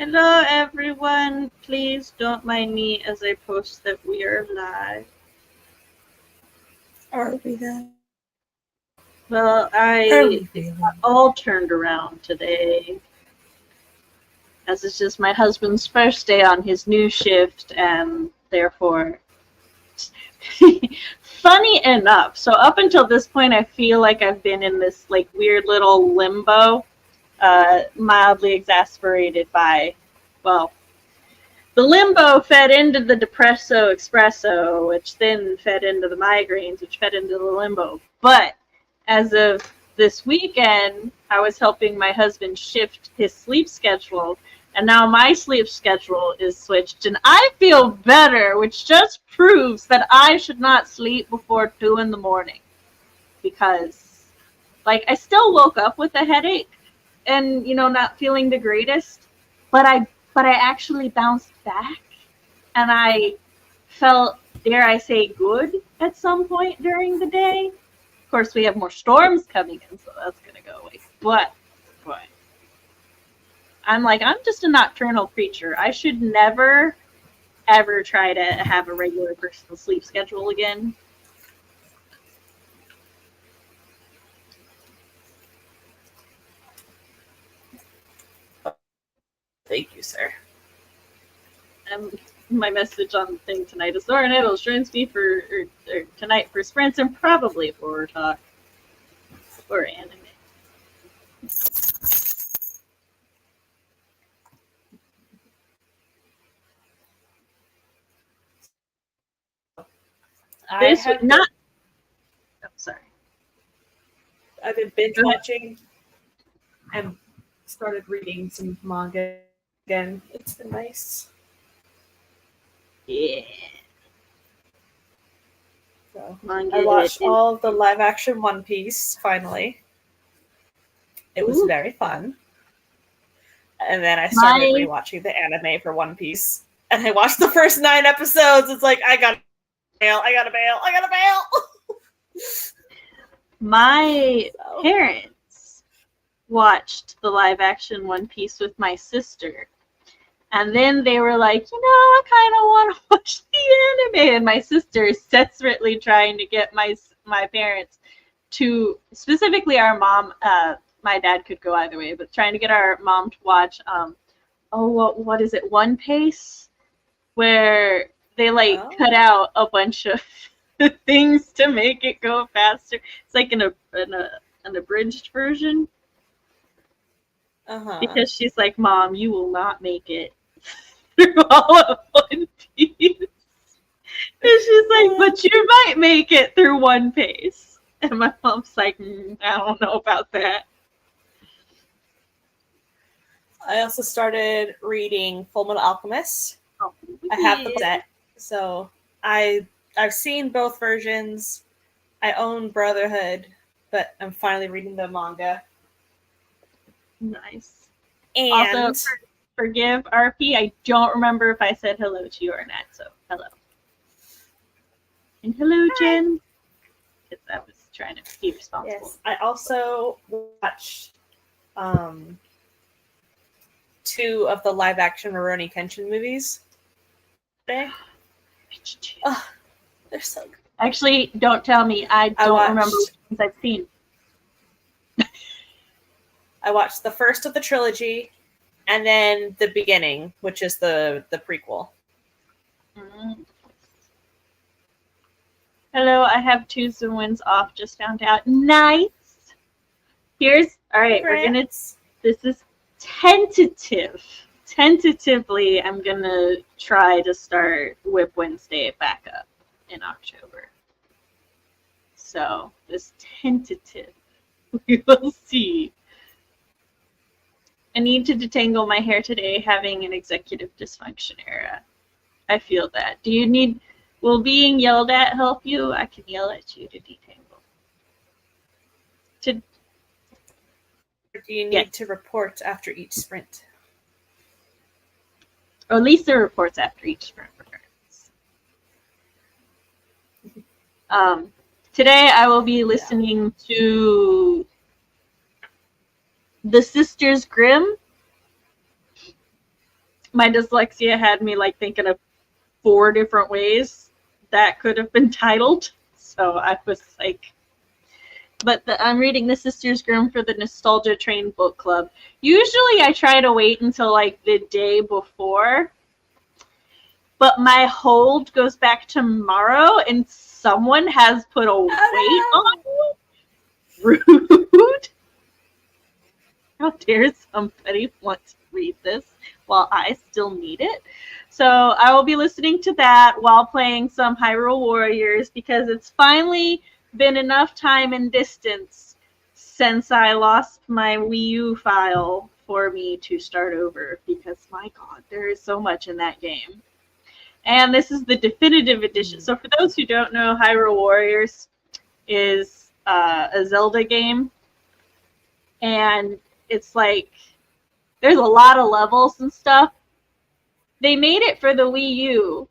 Hello, everyone. Please don't mind me as I post that we are live. Are we that? Well, Really? got all turned around today, as it's just my husband's first day on his new shift, and therefore, funny enough. So up until this point, I feel like I've been in this like weird little limbo, mildly exasperated by, well, the limbo fed into the depresso espresso, which then fed into the migraines, which fed into the limbo. But as of this weekend, I was helping my husband shift his sleep schedule, and now my sleep schedule is switched, and I feel better, which just proves that I should not sleep before 2 in the morning. Because, like, I still woke up with a headache and, not feeling the greatest, but I actually bounced back, and I felt, dare I say, good at some point during the day. Of course, we have more storms coming in, so that's going to go away. But I'm just a nocturnal creature. I should never, ever try to have a regular personal sleep schedule again. Thank you, sir. My message on the thing tonight is Laura Nettles joins me for tonight for sprints and probably horror talk or anime. This would not. Oh, sorry. I've been binge watching and started reading some manga again. It's been nice. Yeah. So I watched all of the live action One Piece finally. It was very fun. And then I started rewatching the anime for One Piece. And I watched the first 9 episodes. It's like, I gotta bail. My parents watched the live action One Piece with my sister. And then they were like, I kind of want to watch the anime. And my sister is desperately trying to get my parents to, specifically our mom, my dad could go either way, but trying to get our mom to watch, what is it, One Piece? Where they cut out a bunch of things to make it go faster. It's like an abridged version. Because she's like, Mom, you will not make it through all of One Piece. And she's like, but you might make it through One Piece. And my mom's like, I don't know about that. I also started reading Fullmetal Alchemist. I have the set, so I've seen both versions. I own Brotherhood, but I'm finally reading the manga. Nice. And also, forgive RP, I don't remember if I said hello to you or not, so hello. And hello, Jen. Because I was trying to be responsible. Yes, I also watched 2 of the live-action Rurouni Kenshin movies today. Oh, they're so good. Actually, don't tell me. I don't remember which ones I've seen. I watched the first of the trilogy, and then the beginning, which is the prequel. Mm-hmm. Hello, I have Tuesday wins off. Just found out. Nice. All right. We're gonna. This is tentative. Tentatively, I'm gonna try to start Whip Wednesday back up in October. So this tentative, we will see. I need to detangle my hair today, having an executive dysfunction era. I feel that. Will being yelled at help you? I can yell at you to detangle. Do you need to report after each sprint? Or Lisa reports after each sprint returns. Today I will be listening to The Sisters Grimm. my dyslexia had me like thinking of 4 different ways that could have been titled. So I was like, but I'm reading The Sisters Grimm for the Nostalgia Train book club. Usually I try to wait until like the day before, but my hold goes back tomorrow and someone has put a weight on me. Rude. How dare somebody want to read this while I still need it? So I will be listening to that while playing some Hyrule Warriors, because it's finally been enough time and distance since I lost my Wii U file for me to start over, because my god, there is so much in that game. And this is the definitive edition. So for those who don't know, Hyrule Warriors is a Zelda game. And it's like, there's a lot of levels and stuff. They made it for the Wii U,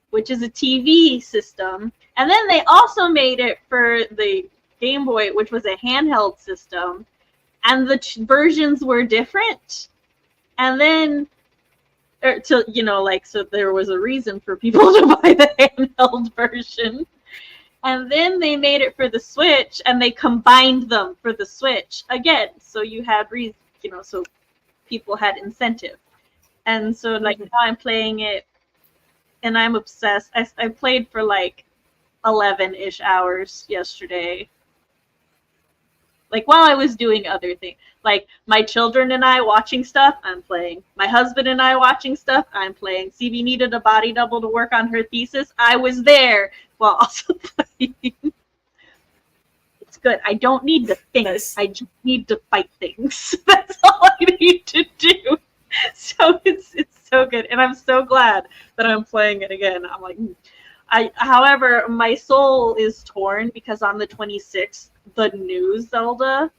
which is a TV system. And then they also made it for the Game Boy, which was a handheld system. And the versions were different. And then, so there was a reason for people to buy the handheld version. And then they made it for the Switch, and they combined them for the Switch again. So you had so people had incentive. And so like now I'm playing it, and I'm obsessed. I played for like 11-ish hours yesterday. Like while I was doing other things, like my children and I watching stuff, I'm playing. My husband and I watching stuff, I'm playing. CB needed a body double to work on her thesis. I was there while also playing. It's good. I don't need to think. Nice. I just need to fight things. That's all I need to do. So it's so good, and I'm so glad that I'm playing it again. I'm like, however, my soul is torn because on the 26th, the new Zelda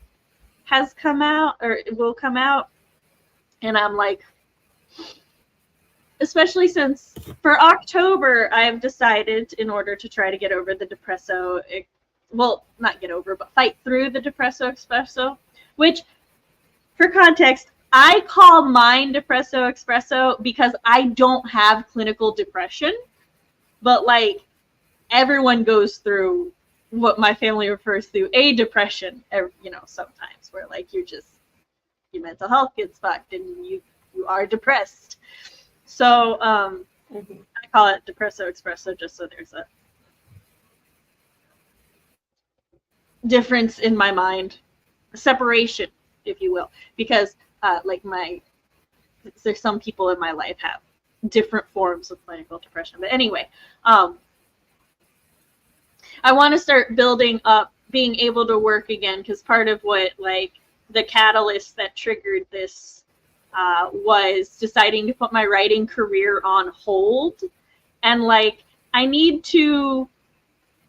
has come out, or it will come out, and I'm like, especially since for October, I've decided, in order to try to get over the Depresso, not get over, but fight through the Depresso Espresso, which, for context, I call mine Depresso Espresso because I don't have clinical depression, but like everyone goes through what my family refers to a depression, sometimes where like your mental health gets fucked and you are depressed. So I call it Depresso Espresso just so there's a difference in my mind, a separation, if you will, because there's some people in my life have different forms of clinical depression. But anyway, I want to start building up being able to work again, because part of what like the catalyst that triggered this was deciding to put my writing career on hold. And like I need to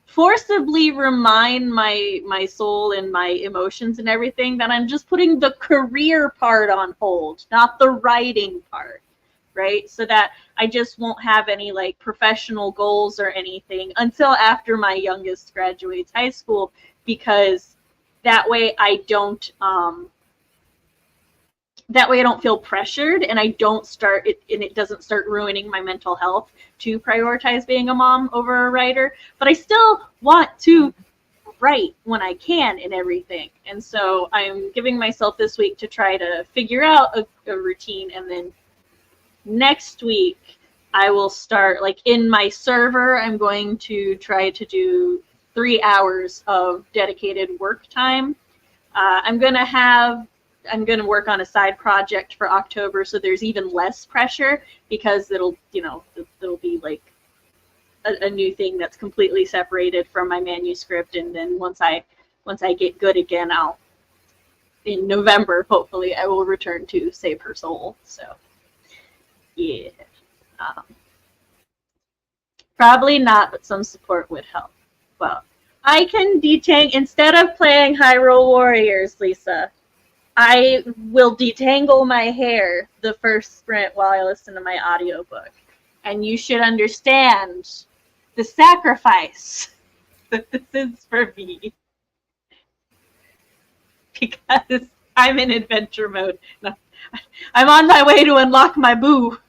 forcibly remind my soul and my emotions and everything that I'm just putting the career part on hold, not the writing part, right? So that I just won't have any like professional goals or anything until after my youngest graduates high school, because that way I don't feel pressured, and I don't start it, and it doesn't start ruining my mental health to prioritize being a mom over a writer. But I still want to write when I can and everything. And so I'm giving myself this week to try to figure out a routine. And then next week I will start, like in my server, I'm going to try to do 3 hours of dedicated work time. I'm going to work on a side project for October, so there's even less pressure, because it'll be like a new thing that's completely separated from my manuscript. And then once I get good again, in November, hopefully, I will return to Save Her Soul. So, yeah. Probably not, but some support would help. Well, I can instead of playing Hyrule Warriors, Lisa, I will detangle my hair the first sprint while I listen to my audiobook. And you should understand the sacrifice that this is for me. Because I'm in adventure mode. No, I'm on my way to unlock my boo.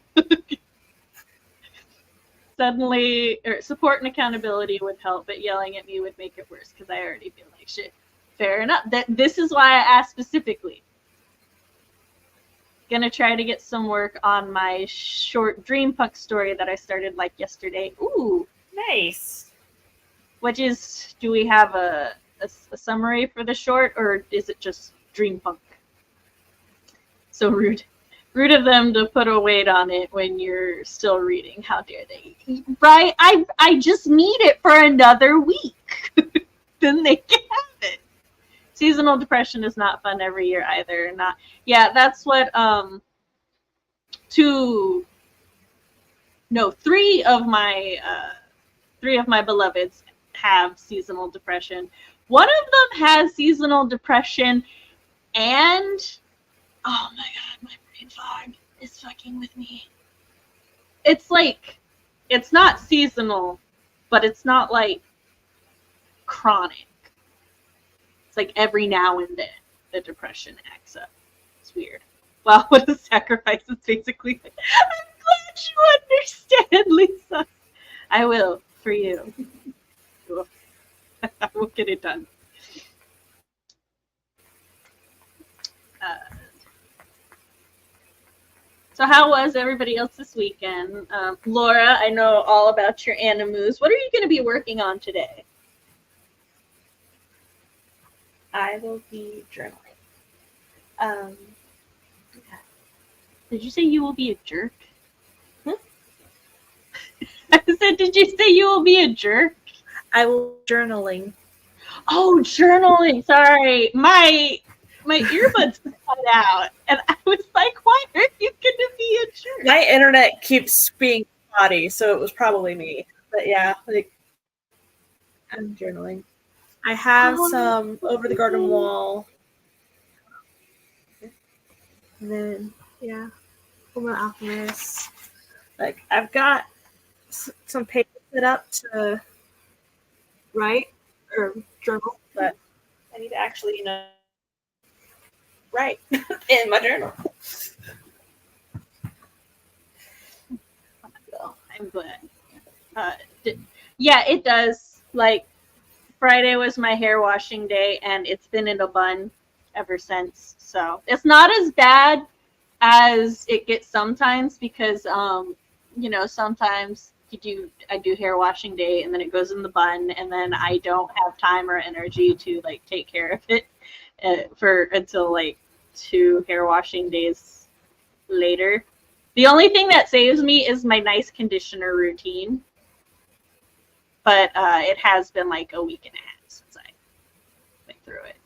Suddenly, or support and accountability would help, but yelling at me would make it worse because I already feel like shit. Fair enough. This is why I asked specifically. Gonna try to get some work on my short dream punk story that I started like yesterday. Ooh, nice. Which is, do we have a summary for the short, or is it just dream punk? So rude of them to put a weight on it when you're still reading. How dare they? Right? I just need it for another week. Then they can have it. Seasonal depression is not fun every year either. That's what three of my beloveds have seasonal depression. One of them has seasonal depression, and oh my god, my brain fog is fucking with me. It's like, it's not seasonal, but it's not like chronic. It's like every now and then the depression acts up. It's weird. Wow, what a sacrifice. It's basically like, I'm glad you understand, Lisa. I will, for you. I will get it done. So how was everybody else this weekend? Laura, I know all about your animus. What are you going to be working on today? I will be journaling. Yeah. Did you say you will be a jerk? I said, did you say you will be a jerk? I will be journaling. Oh, journaling. Sorry. My earbuds cut out. And I was like, why are you going to be a jerk? My internet keeps being spotty, so it was probably me. But yeah, like, I'm journaling. I have some Over the Garden Wall. And then, yeah, Fullmetal Alchemist. Like, I've got some paper set up to write or journal, but I need to actually, write in my journal. So, I'm glad. Yeah, it does. Like, Friday was my hair washing day, and it's been in a bun ever since. So it's not as bad as it gets sometimes, because sometimes I do hair washing day, and then it goes in the bun, and then I don't have time or energy to like take care of it until like 2 hair washing days later. The only thing that saves me is my nice conditioner routine. But it has been like a week and a half since I went through it.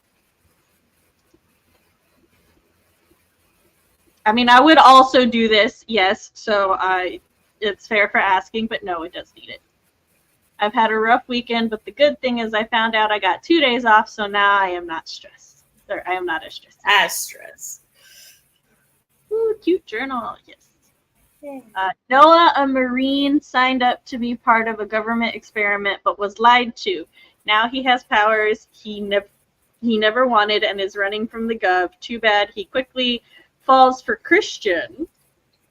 I mean, I would also do this, yes. So it's fair for asking, but no, it does need it. I've had a rough weekend, but the good thing is I found out I got 2 days off, so now I am not stressed. Or I am not as stressed. As stressed. Ooh, cute journal, yes. Noah, a Marine, signed up to be part of a government experiment but was lied to. Now he has powers he never wanted and is running from the gov. Too bad. He quickly falls for Christian,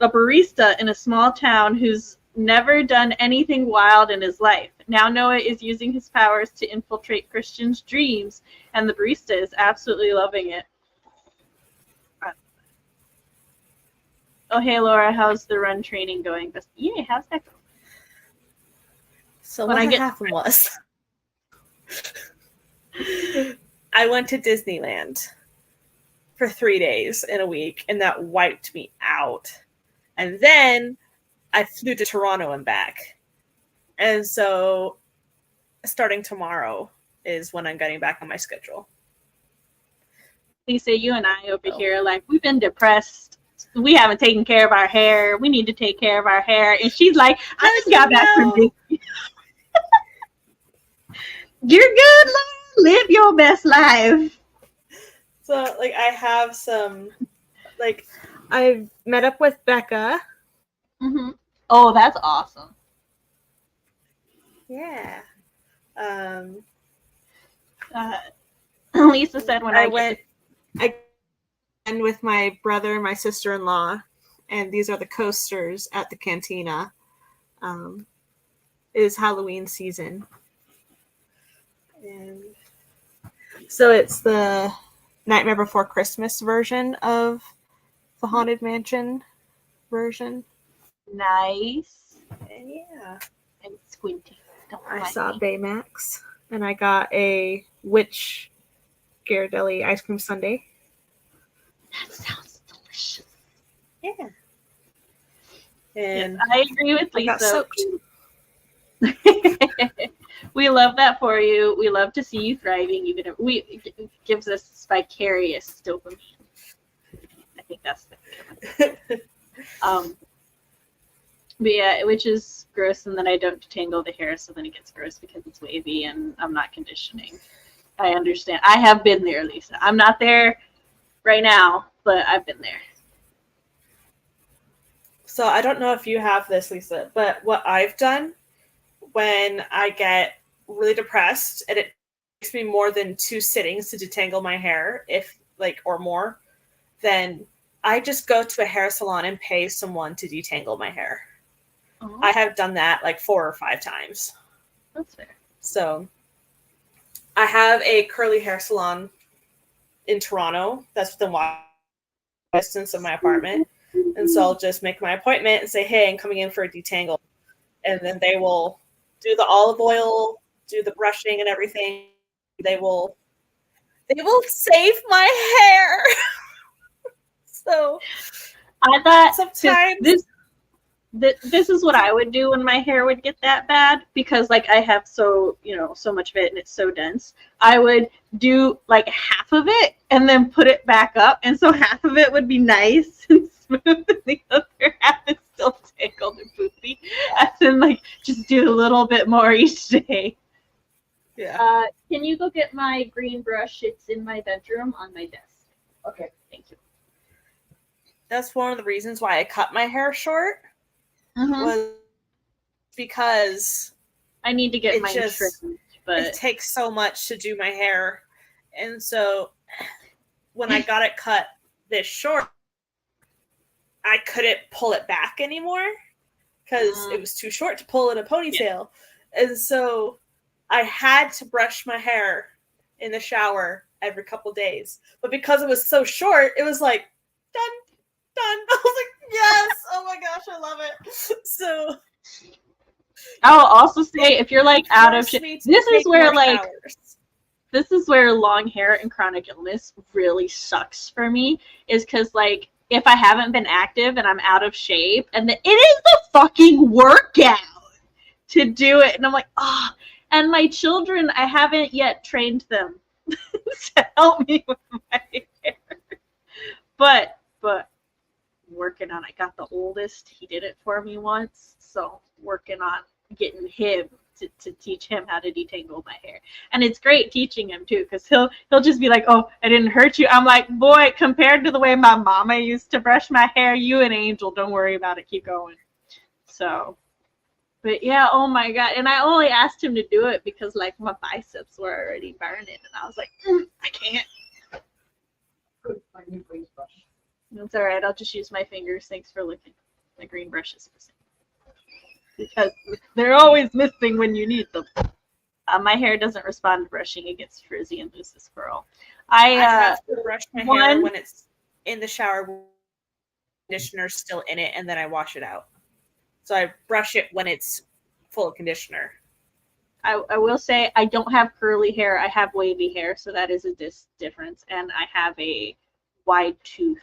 a barista in a small town who's never done anything wild in his life. Now Noah is using his powers to infiltrate Christian's dreams, and the barista is absolutely loving it. Oh, hey, Laura, how's the run training going? Yeah, how's that going? So what happened was, I went to Disneyland for 3 days in a week, and that wiped me out. And then I flew to Toronto and back. And so starting tomorrow is when I'm getting back on my schedule. Lisa, you and I over here, like, we've been depressed. We haven't taken care of our hair. We need to take care of our hair. And she's like, I just got back from Disney. You're good, Laura. Live your best life. So, like, I have some, like, I've met up with Becca. Mm-hmm. Oh, that's awesome. Yeah. Lisa said when I went with my brother, my sister-in-law, and these are the coasters at the cantina. It is Halloween season. And so it's the Nightmare Before Christmas version of the Haunted Mansion version. Nice. And yeah. I'm squinting. I saw Baymax, and I got a Witch Ghirardelli ice cream sundae. That sounds delicious. Yeah. And yes, I agree with Lisa. I got soaked. We love that for you. We love to see you thriving. Even if it gives us vicarious dopamine. I think that's the but yeah, which is gross, and then I don't detangle the hair, so then it gets gross because it's wavy and I'm not conditioning. I understand. I have been there, Lisa. I'm not there right now, but I've been there. So I don't know if you have this, Lisa, but what I've done when I get really depressed and it takes me more than 2 sittings to detangle my hair, or more, then I just go to a hair salon and pay someone to detangle my hair. Oh. I have done that 4 or 5 times. That's fair. So I have a curly hair salon in Toronto that's within walking distance of my apartment. And so I'll just make my appointment and say, hey, I'm coming in for a detangle. And then they will do the olive oil, do the brushing and everything. They will save my hair. So I thought sometimes this is what I would do when my hair would get that bad, because I have so much of it and it's so dense. I would do half of it and then put it back up, and so half of it would be nice and smooth and the other half is still tangled and poofy, and then just do a little bit more each day. Yeah. Can you go get my green brush? It's in my bedroom on my desk. Okay, thank you. That's one of the reasons why I cut my hair short. Was because I need to get mine trimmed, but it takes so much to do my hair, and so when I got it cut this short, I couldn't pull it back anymore because it was too short to pull in a ponytail, and so I had to brush my hair in the shower every couple days. But because it was so short, it was done. I was like, yes! Oh my gosh, I love it. So I'll also say, if you're out of shape, this is where long hair and chronic illness really sucks for me, is because if I haven't been active and I'm out of shape, and it is the fucking workout to do it, and I'm oh. And my children, I haven't yet trained them to help me with my hair, but working on it. I got the oldest. He did it for me once. So working on getting him to teach him how to detangle my hair. And it's great teaching him too, because he'll just be like, oh, I didn't hurt you. I'm like, boy, compared to the way my mama used to brush my hair, you an angel. Don't worry about it. Keep going. So, but yeah, oh my God. And I only asked him to do it because my biceps were already burning. And I was like, I can't. That's all right. I'll just use my fingers. Thanks for looking. My green brush is missing. Because they're always missing when you need them. My hair doesn't respond to brushing. It gets frizzy and loses curl. I have to brush my hair when it's in the shower. Conditioner's still in it, and then I wash it out. So I brush it when it's full of conditioner. I will say I don't have curly hair. I have wavy hair, so that is a difference. And I have a wide tooth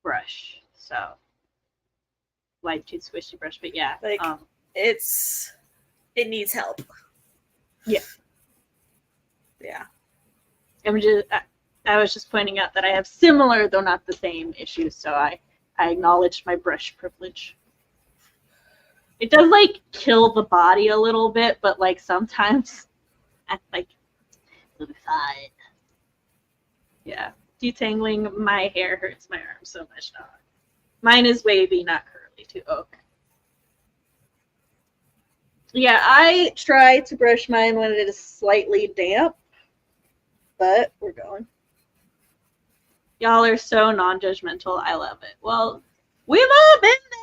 brush, so wide tooth squishy brush. But yeah, it needs help. Yeah. I was just pointing out that I have similar, though not the same, issues. So I acknowledged my brush privilege. It does kill the body a little bit, but sometimes I lose it. Yeah. Detangling my hair hurts my arm so much now. Mine is wavy, not curly too. Okay. Yeah, I try to brush mine when it is slightly damp, but we're going. Y'all are so non-judgmental. I love it. Well, We've all been there.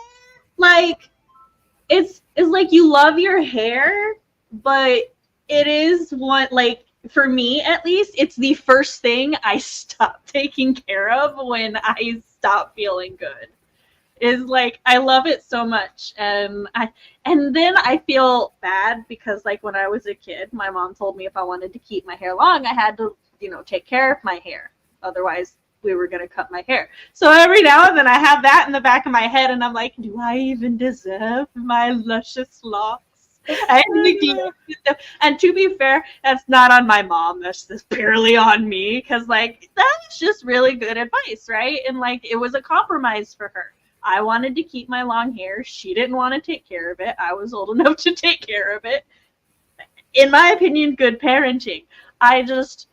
Like, it's like you love your hair, but it is one, like, for me at least, it's the first thing I stop taking care of when I stop feeling good. Is like, I love it so much, and then I feel bad because, like, when I was a kid, my mom told me if I wanted to keep my hair long, I had to, take care of my hair. Otherwise, we were going to cut my hair. So every now and then I have that in the back of my head, and I'm like, do I even deserve my luscious locks? And to be fair, that's not on my mom. That's just purely on me, because, like, that's just really good advice, right? And, like, it was a compromise for her. I wanted to keep my long hair. She didn't want to take care of it. I was old enough to take care of it. In my opinion, good parenting. I just,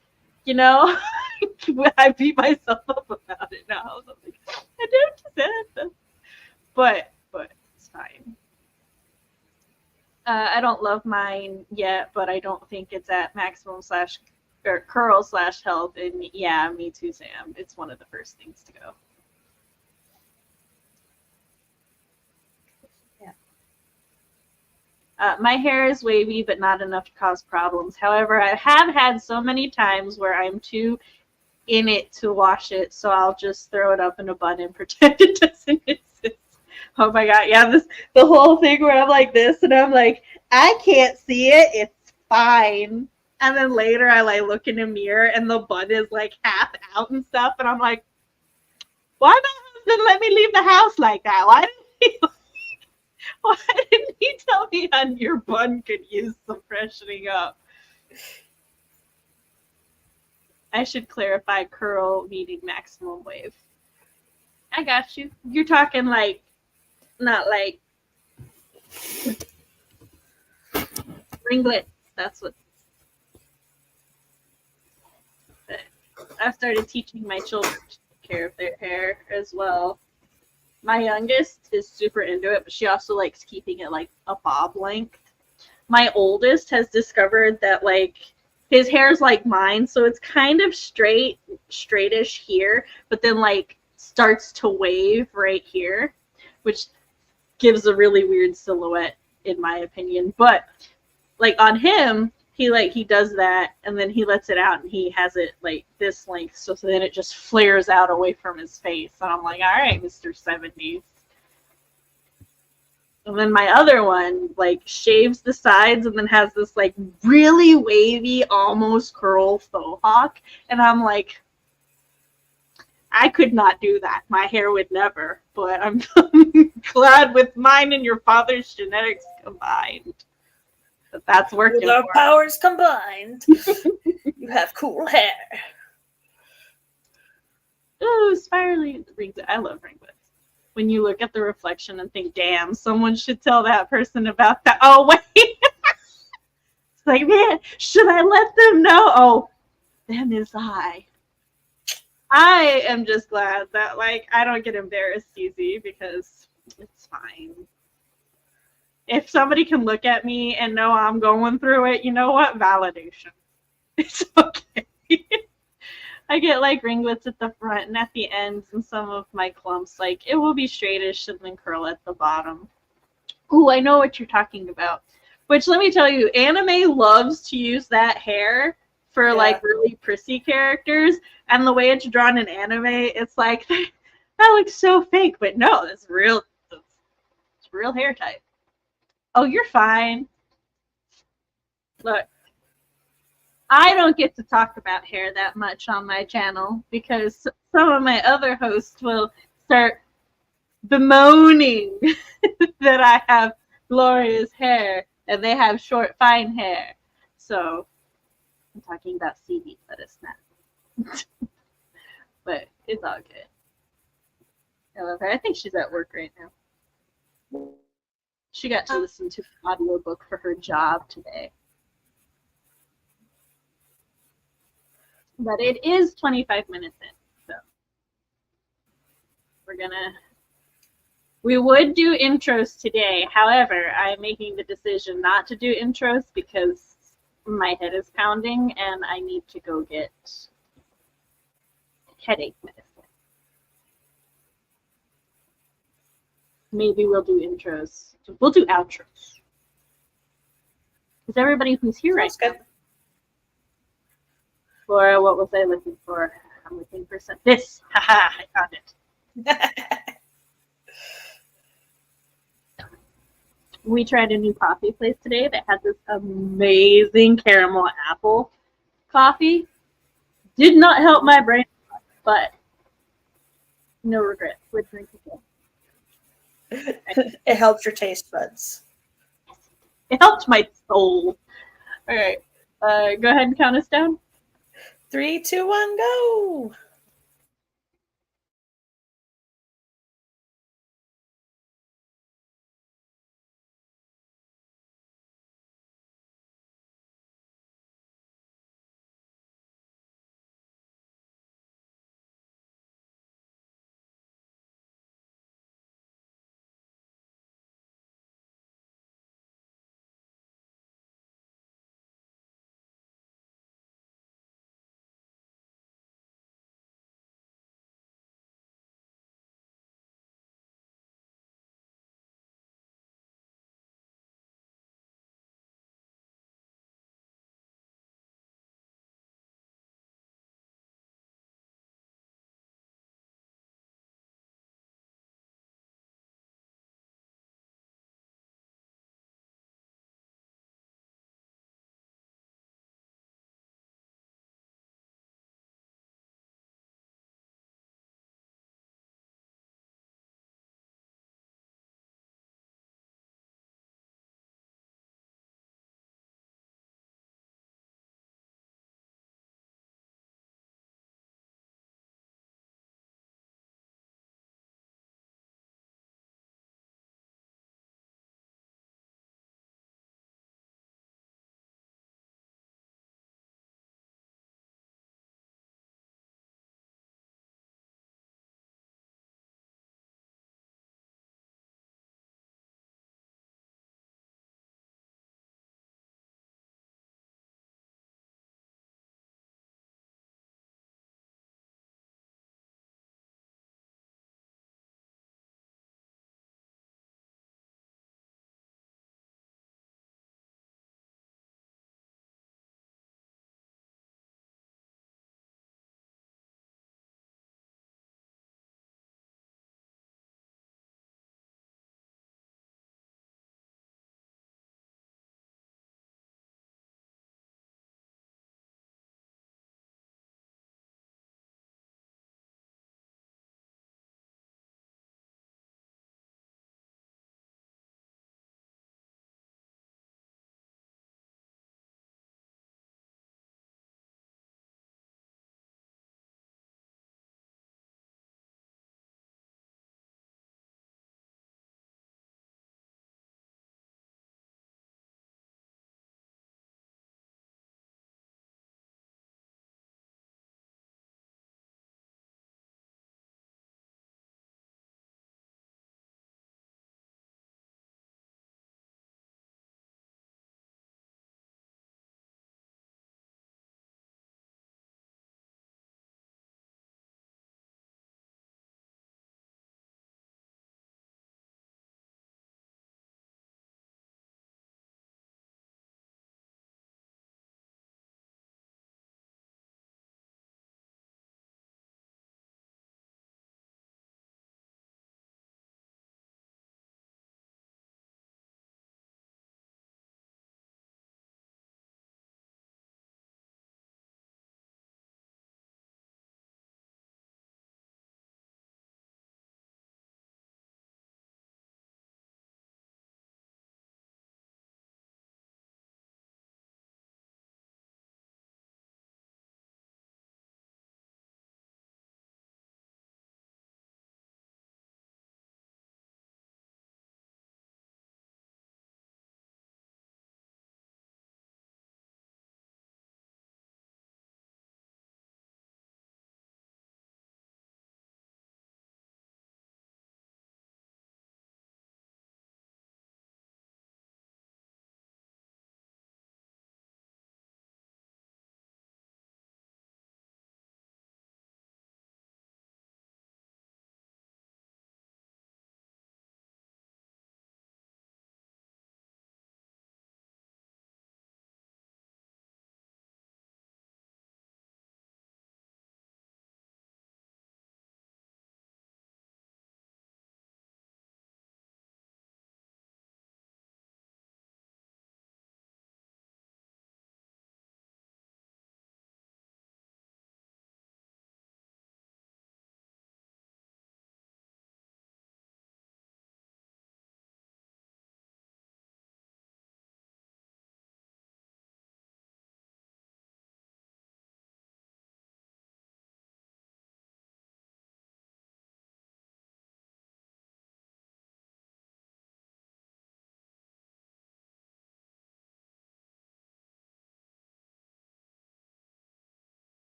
I beat myself up about it now. I'm like, I don't deserve this. But it's fine. I don't love mine yet, but I don't think it's at maximum / curl / health. And yeah, me too, Sam. It's one of the first things to go. My hair is wavy, but not enough to cause problems. However, I have had so many times where I'm too in it to wash it, so I'll just throw it up in a bun and pretend it doesn't exist. Oh my god, yeah, the whole thing where I'm like this, and I'm like, I can't see it, it's fine. And then later I like look in a mirror, and the bun is like half out and stuff, and I'm like, why my husband let me leave the house like that? Why didn't he tell me on your bun could use some freshening up? I should clarify curl meaning maximum wave. I got you. You're talking like, not like ringlets. That's what. I started teaching my children to take care of their hair as well. My youngest is super into it, but she also likes keeping it like a bob length. My oldest has discovered that, like, his hair is like mine, so it's kind of straightish here, but then like starts to wave right here, which gives a really weird silhouette in my opinion. But like on him, he does that, and then he lets it out, and he has it like this length, so then it just flares out away from his face. And I'm like, all right, Mr. 70s. And then my other one like shaves the sides and then has this like really wavy, almost curl faux hawk, and I'm like, I could not do that. My hair would never. But I'm glad with mine and your father's genetics combined, that's working. With our powers combined, you have cool hair. Ooh, spirally rings. I love ringlets. When you look at the reflection and think, damn, someone should tell that person about that. Oh, wait. It's like, man, should I let them know? Oh, then is I. I am just glad that, like, I don't get embarrassed easy, because it's fine. If somebody can look at me and know I'm going through it, you know what? Validation. It's okay. I get like ringlets at the front and at the ends, and some of my clumps, like, it will be straightish and then curl at the bottom. Ooh, I know what you're talking about. Which, let me tell you, anime loves to use that hair for like really prissy characters, and the way it's drawn in anime, it's like, that looks so fake, but no, it's real. It's real hair type. Oh, you're fine. Look, I don't get to talk about hair that much on my channel because some of my other hosts will start bemoaning that I have glorious hair and they have short, fine hair. So I'm talking about CD, let us not. But it's all good. I love her. I think she's at work right now. She got to listen to an audiobook for her job today. But it is 25 minutes in, so we would do intros today. However, I'm making the decision not to do intros because my head is pounding and I need to go get headache medicine. maybe we'll do intros. We'll do outros. Because everybody who's here Sounds right good. now. For what was I looking for? I'm looking for some. This! Haha! I found it. We tried a new coffee place today that had this amazing caramel apple coffee. Did not help my brain, but no regret. Would drink again. It helps your taste buds. It helped my soul. All right. Go ahead and count us down. 3, 2, 1, go!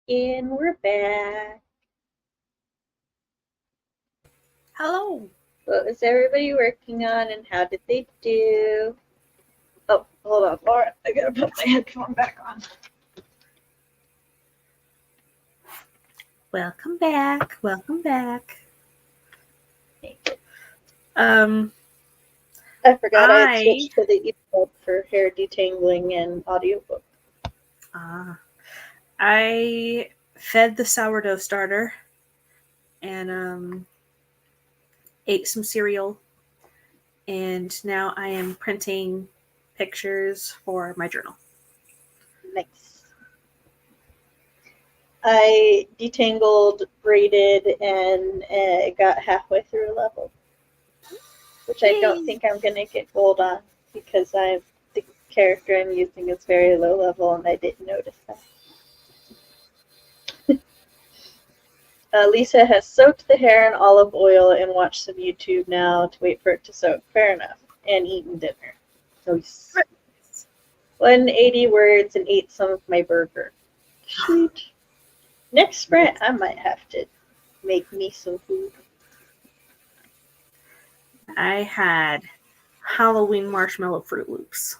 And we're back. Hello. What was everybody working on and how did they do? Oh, hold on, Laura. I gotta put my headphone back on. Welcome back. Welcome back. I forgot I switched to the ebook for hair detangling and audiobook. I fed the sourdough starter and ate some cereal, and now I am printing pictures for my journal. Nice. I detangled, braided, and got halfway through a level, which I don't think I'm going to get gold on because the character I'm using is very low level and I didn't notice that. Lisa has soaked the hair in olive oil and watched some YouTube now to wait for it to soak. Fair enough. And eaten dinner. Nice. 180 words and ate some of my burger. Sweet. Next sprint, I might have to make me some food. I had Halloween marshmallow Fruit Loops.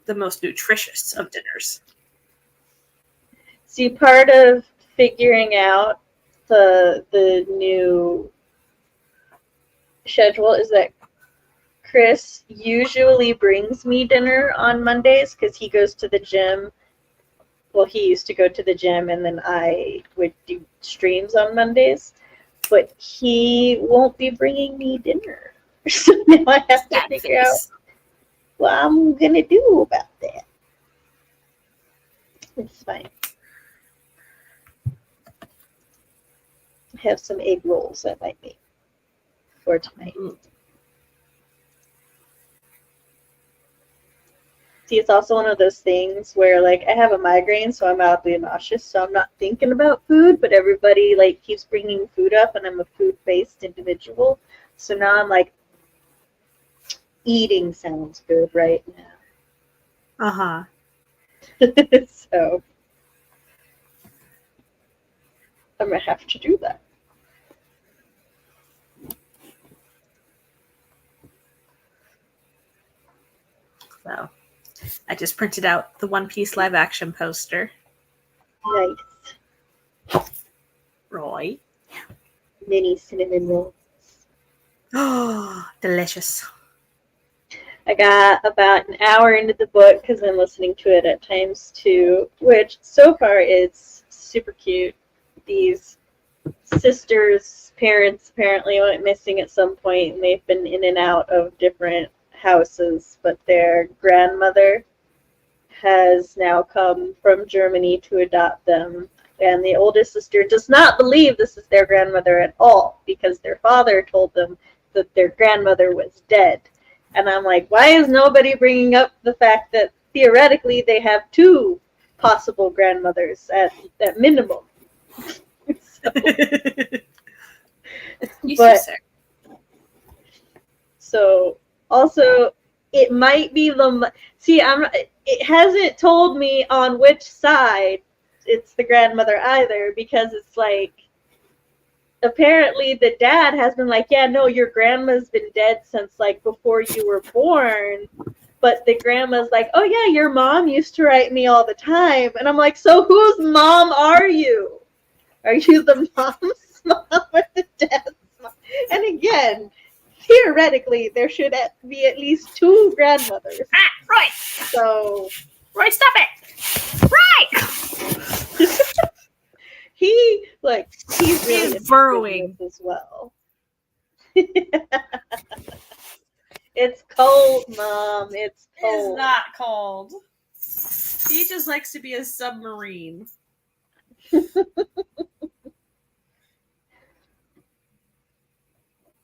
The most nutritious of dinners. See, part of figuring out the new schedule is that Chris usually brings me dinner on Mondays because he goes to the gym. Well, he used to go to the gym and then I would do streams on Mondays. But he won't be bringing me dinner. So now I have to figure out what I'm going to do about that. It's fine. I have some egg rolls I might make for tonight. See, it's also one of those things where, like, I have a migraine, so I'm mildly nauseous, so I'm not thinking about food, but everybody, like, keeps bringing food up, and I'm a food-based individual. So now I'm like, eating sounds good right now. Uh-huh. So I'm going to have to do that. So I just printed out the One Piece live action poster. Nice. Roy. Mini cinnamon rolls. Oh, delicious. I got about an hour into the book because I'm listening to it at times too, which so far is super cute. These sisters' parents apparently went missing at some point, and they've been in and out of different houses, but their grandmother has now come from Germany to adopt them, and the oldest sister does not believe this is their grandmother at all because their father told them that their grandmother was dead. And I'm like, why is nobody bringing up the fact that theoretically they have two possible grandmothers at minimum? So also it might be it hasn't told me on which side it's the grandmother either, because it's like apparently the dad has been like, yeah, no, your grandma's been dead since like before you were born. But the grandma's like, oh yeah, your mom used to write me all the time. And I'm like, so whose mom are you? Are you the mom's mom or the dad's mom? And again, theoretically, there should be at least two grandmothers. Roy! So, Roy, stop it! Roy! He's really burrowing as well. It's cold, Mom. It's cold. It's not cold. He just likes to be a submarine.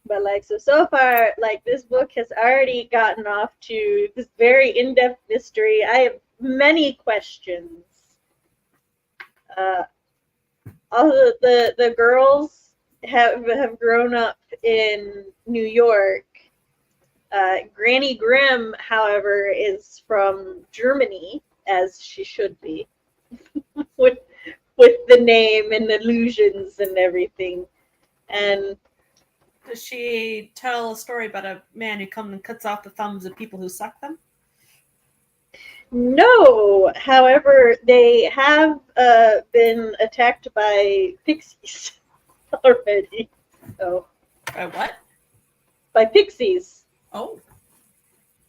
But like, so far, like, this book has already gotten off to this very in-depth mystery. I have many questions. All the girls have grown up in New York. Granny Grimm, however, is from Germany, as she should be, which with the name and illusions and everything. And does she tell a story about a man who comes and cuts off the thumbs of people who suck them? No. However, they have been attacked by pixies already. So. By what? By pixies. Oh.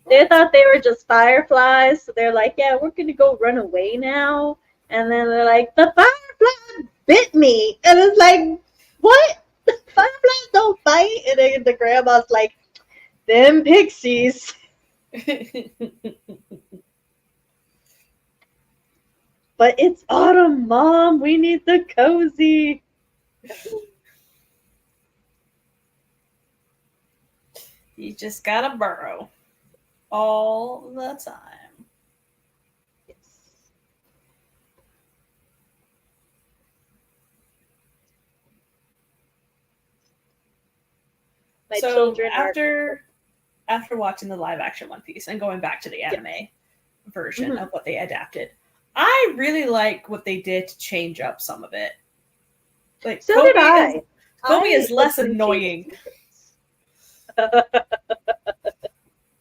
They thought they were just fireflies, so they're like, yeah, we're gonna go run away now. And then they're like, the firefly bit me. And it's like, what? The fireflies don't bite? And then the grandma's like, them pixies. But it's autumn, Mom. We need the cozy. You just gotta burrow all the time. Yes. My children after watching the live action One Piece and going back to the anime version of what they adapted, I really like what they did to change up some of it. Like, so did I. Kobe is less annoying.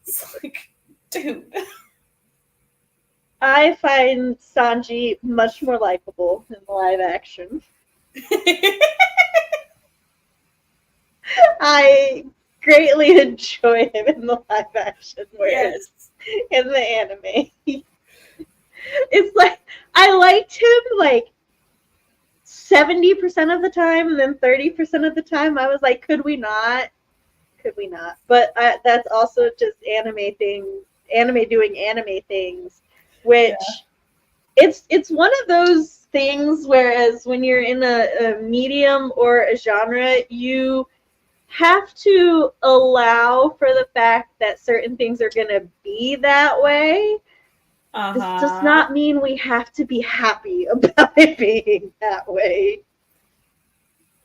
It's like, dude. I find Sanji much more likable in the live action. I greatly enjoy him in the live action, whereas in the anime, it's like I liked him like 70% of the time, and then 30% of the time I was like, could we not? But that's also just anime doing anime things, which it's one of those things. Whereas when you're in a medium or a genre, you have to allow for the fact that certain things are going to be that way. This does not mean we have to be happy about it being that way.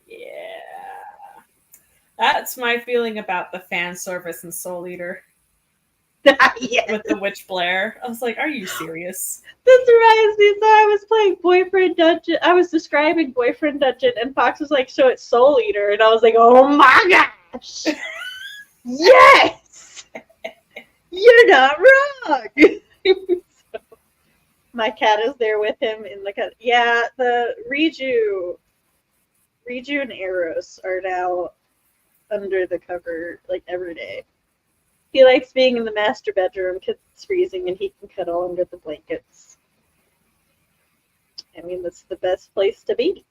Yeah. That's my feeling about the fan service in Soul Eater. Yes. With the Witch Blair. I was like, are you serious? This reminds me, so I was playing Boyfriend Dungeon. I was describing Boyfriend Dungeon, and Fox was like, so it's Soul Eater. And I was like, oh my gosh. Yes! You're not wrong. So, my cat is there with him in the cat. Yeah, the Riju and Eros are now under the cover like every day. He likes being in the master bedroom because it's freezing and he can cuddle under the blankets. I mean, that's the best place to be.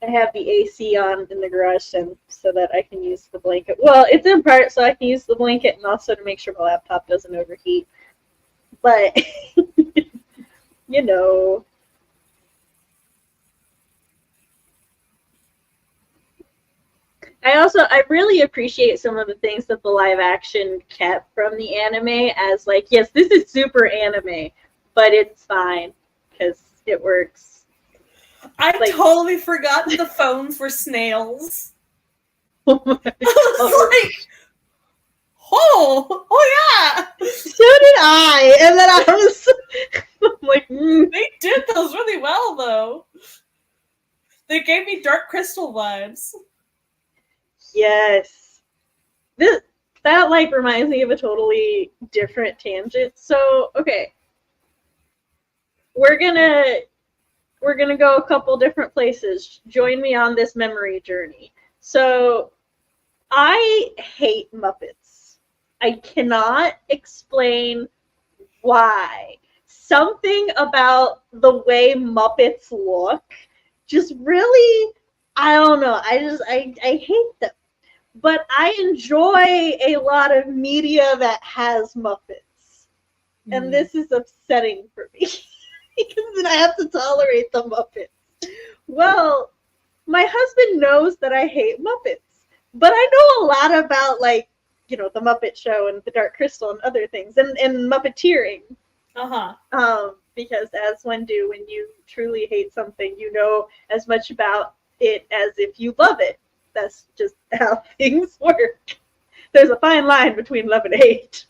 I have the AC on in the garage so that I can use the blanket. Well, it's in part so I can use the blanket and also to make sure my laptop doesn't overheat. But, you know. I really appreciate some of the things that the live action kept from the anime as like, yes, this is super anime, but it's fine because it works. I totally forgot the phones were snails. Oh my God. I was like, oh yeah. So did I. And then I'm like, They did those really well though. They gave me Dark Crystal vibes. Yes. That like reminds me of a totally different tangent. So, okay. We're gonna go a couple different places. Join me on this memory journey. So, I hate Muppets. I cannot explain why. Something about the way Muppets look just really, I don't know. I hate them. But I enjoy a lot of media that has Muppets. And this is upsetting for me. Because then I have to tolerate the Muppets. Well, my husband knows that I hate Muppets. But I know a lot about, like, you know, the Muppet Show and the Dark Crystal and other things. And Muppeteering. Because as one do, when you truly hate something, you know as much about it as if you love it. That's just how things work. There's a fine line between love and hate.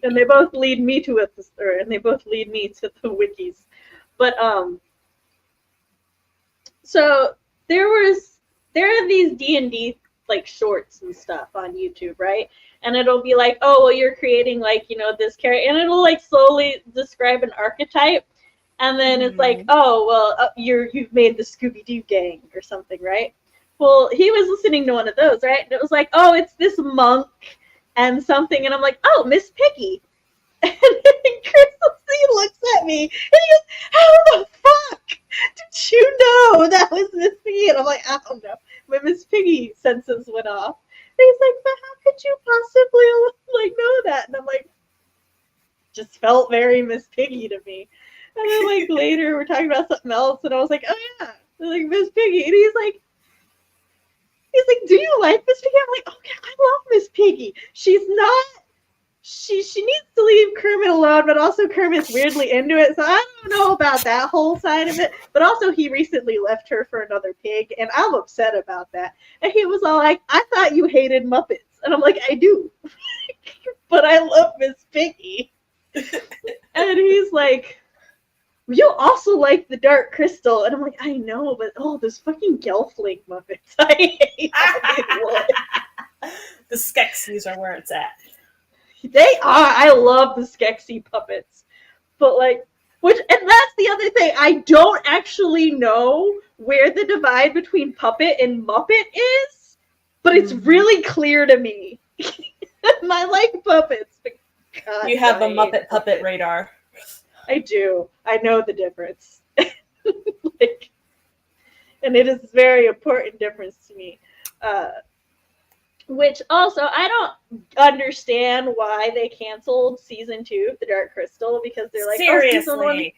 And they both lead me to the wikis. But so there are these D&D like shorts and stuff on YouTube, right? And it'll be like, oh, well, you're creating like, this character, and it'll like slowly describe an archetype, and then it's like, oh, well, you've made the Scooby-Doo gang or something, right? Well, he was listening to one of those, right? And it was like, oh, it's this monk and something, and I'm like, oh, Miss Piggy. And then Chris looks at me and he goes, how the fuck did you know that was Miss Piggy? And I'm like, I don't know. My Miss Piggy senses went off. And he's like, but how could you possibly like know that? And I'm like, just felt very Miss Piggy to me. And then like later we're talking about something else, and I was like, oh yeah, like Miss Piggy. And he's like, do you like Miss Piggy? I'm like, oh yeah, I love Miss Piggy. She's not. She needs to leave Kermit alone, but also Kermit's weirdly into it, so I don't know about that whole side of it. But also he recently left her for another pig, and I'm upset about that. And he was all like, I thought you hated Muppets. And I'm like, I do. But I love Miss Piggy. And he's like, you also like the Dark Crystal. And I'm like, I know, but those fucking Gelfling Muppets. I hate them. The Skeksis are where it's at. They are. I love the Skeksis puppets. But and that's the other thing. I don't actually know where the divide between puppet and Muppet is, but it's really clear to me. And I like puppets. But God, you have a Muppet puppet radar. I do. I know the difference. And it is a very important difference to me. Which also, I don't understand why they canceled season 2 of The Dark Crystal, because they're like, seriously,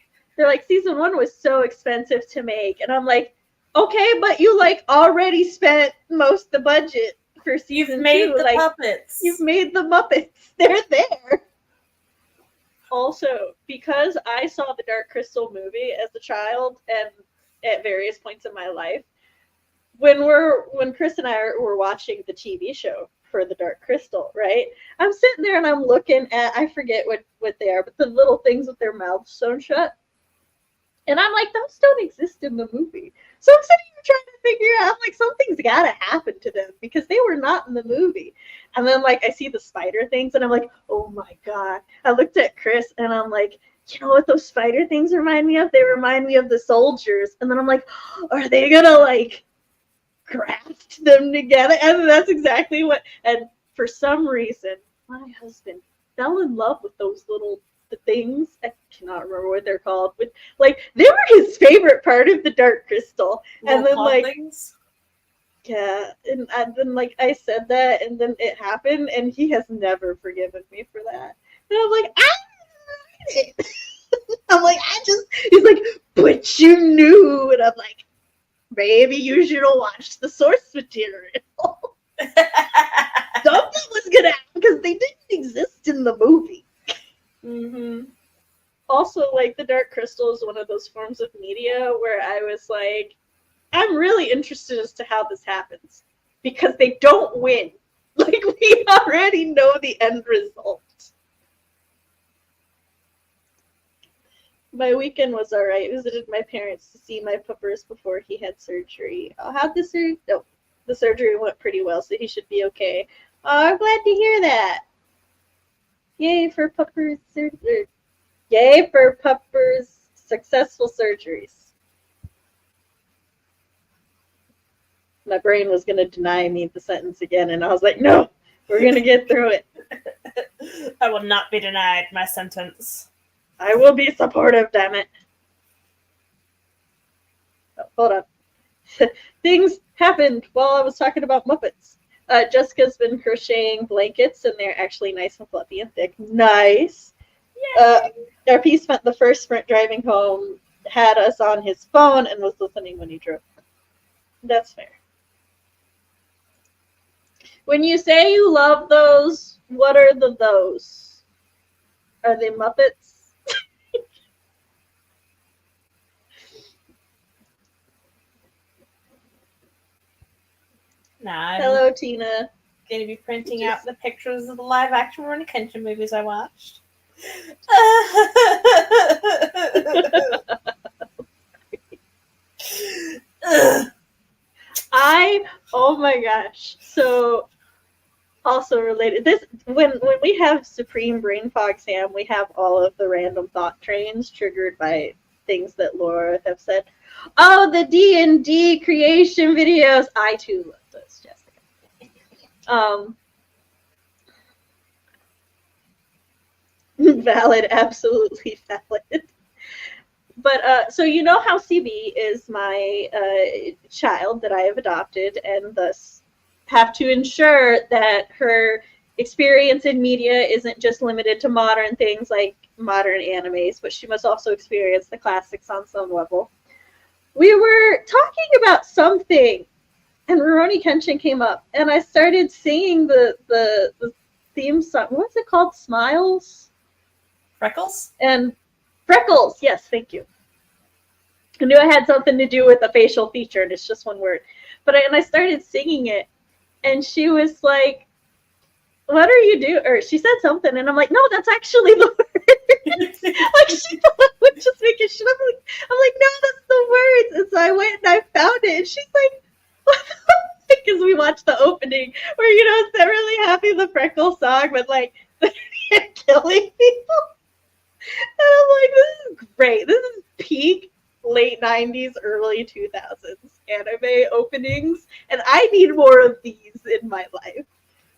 season 1 was so expensive to make, and I'm like, okay, but you like already spent most of the budget for season 2. You've made the puppets. You've made the Muppets. They're there. Also, because I saw The Dark Crystal movie as a child and at various points in my life, when Chris and I were watching the TV show for The Dark Crystal, right? I'm sitting there and I'm looking at, I forget what they are, but the little things with their mouths sewn shut. And I'm like, those don't exist in the movie. So I'm sitting here trying to figure out, I'm like, something's got to happen to them because they were not in the movie. And then like I see the spider things and I'm like, oh my God. I looked at Chris and I'm like, you know what those spider things remind me of? They remind me of the soldiers. And then I'm like, are they going to like graft them together? And that's exactly what, and for some reason my husband fell in love with those little things. I cannot remember what they're called, but like they were his favorite part of the Dark Crystal. And then like things? Yeah, and then like I said that and then it happened and he has never forgiven me for that. And I'm like, I didn't write it. I'm like, he's like, but you knew. And I'm like, maybe you should have watched the source material. Something was gonna happen because they didn't exist in the movie. Mm-hmm. Also, like the Dark Crystal is one of those forms of media where I was like, I'm really interested as to how this happens because they don't win. Like we already know the end result. My weekend was all right. Visited my parents to see my puppers before he had surgery. How'd the surgery? No, the surgery went pretty well, so he should be okay. I'm glad to hear that. Yay for puppers surgery. Yay for puppers successful surgeries. My brain was going to deny me the sentence again, and I was like, no, we're going to get through it. I will not be denied my sentence. I will be supportive, damn it. Oh, hold on. Things happened while I was talking about Muppets. Jessica's been crocheting blankets, and they're actually nice and fluffy and thick. Nice. RP spent the first sprint driving home, had us on his phone, and was listening when he drove. That's fair. When you say you love those, what are those? Are they Muppets? Nah, hello, Tina. Going to be printing out the pictures of the live action Rowan Kenshin movies I watched. related. This when we have Supreme Brain Fog Sam, we have all of the random thought trains triggered by things that Laura have said. Oh, the D&D creation videos. I too love those, Jessica. Valid, absolutely valid. But so you know how CB is my child that I have adopted, and thus have to ensure that her experience in media isn't just limited to modern things like modern animes, but she must also experience the classics on some level. We were talking about something, and Rurouni Kenshin came up, and I started singing the theme song. What's it called? Smiles? Freckles? And Freckles, yes, thank you. I knew it had something to do with a facial feature, and it's just one word. But I started singing it, and she was like, "What are you doing?" Or she said something, and I'm like, "No, that's actually the word." Like she thought I would just make it shit up. I'm like, "No, that's the words." And so I went and I found it, and she's like, "What?" Because we watched the opening where it's that really happy the Freckle song, but like they're killing people. And I'm like, this is great. This is peak late 90s, early 2000s anime openings, and I need more of these in my life.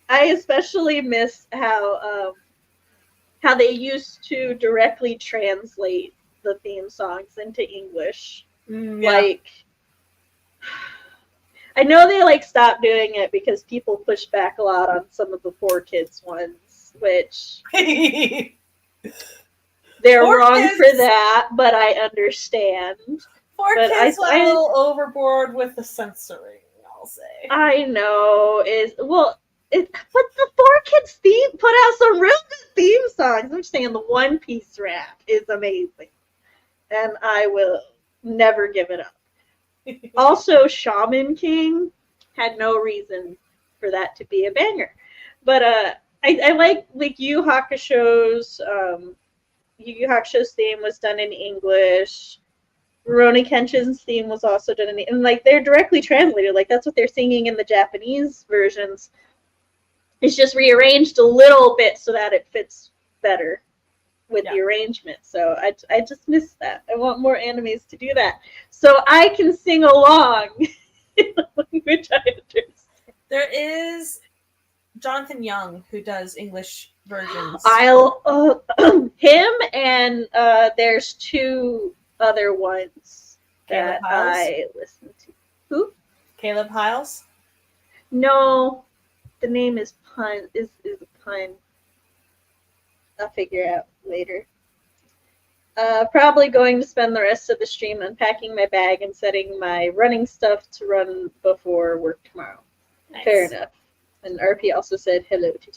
I especially miss how they used to directly translate the theme songs into English. Yeah. Like, I know they stopped doing it because people pushed back a lot on some of the 4Kids ones, which they're wrong for that, but I understand. 4Kids went a little overboard with the censoring, I'll say. I know. But the 4Kids theme put out some real good theme songs. I'm saying the One Piece rap is amazing. And I will never give it up. Also, Shaman King had no reason for that to be a banger. But I like Yu Hakusho's Yu Hakusho's theme was done in English. Rurouni Kenshin's theme was also done in, and they're directly translated. That's what they're singing in the Japanese versions. It's just rearranged a little bit so that it fits better with the arrangement. So I just miss that. I want more animes to do that, so I can sing along in the language I understand. There is Jonathan Young who does English versions. Him and there's two other ones that I listen to. Who? Caleb Hiles? No, the name is a pun. I'll figure out later. Probably going to spend the rest of the stream unpacking my bag and setting my running stuff to run before work tomorrow. Nice. Fair enough. And RP also said hello to you.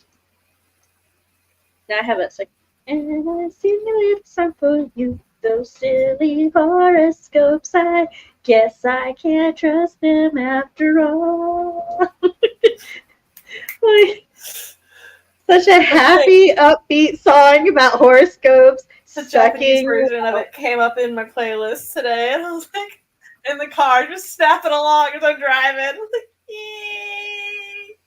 Now I have a second. And I sing a little song for you. Those silly horoscopes, I guess I can't trust them after all. Such a happy, upbeat song about horoscopes. The Japanese version of it came up in my playlist today, and I was like, in the car, just snapping along as I'm driving. I was like, yay!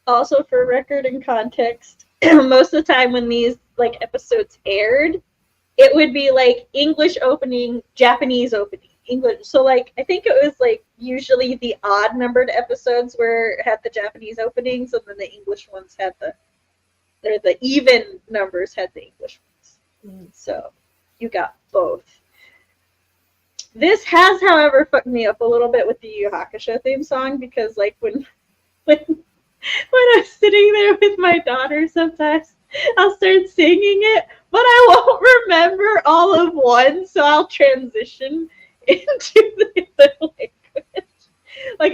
Also, for record and context, most of the time when these episodes aired, it would be English opening, Japanese opening, English. So I think it was usually the odd numbered episodes where it had the Japanese openings, and then the English ones had the even numbers had the English ones. So you got both. This has, however, fucked me up a little bit with the Yu Hakusho theme song, because when I'm sitting there with my daughter, sometimes I'll start singing it, but I won't remember all of one, so I'll transition into the other language.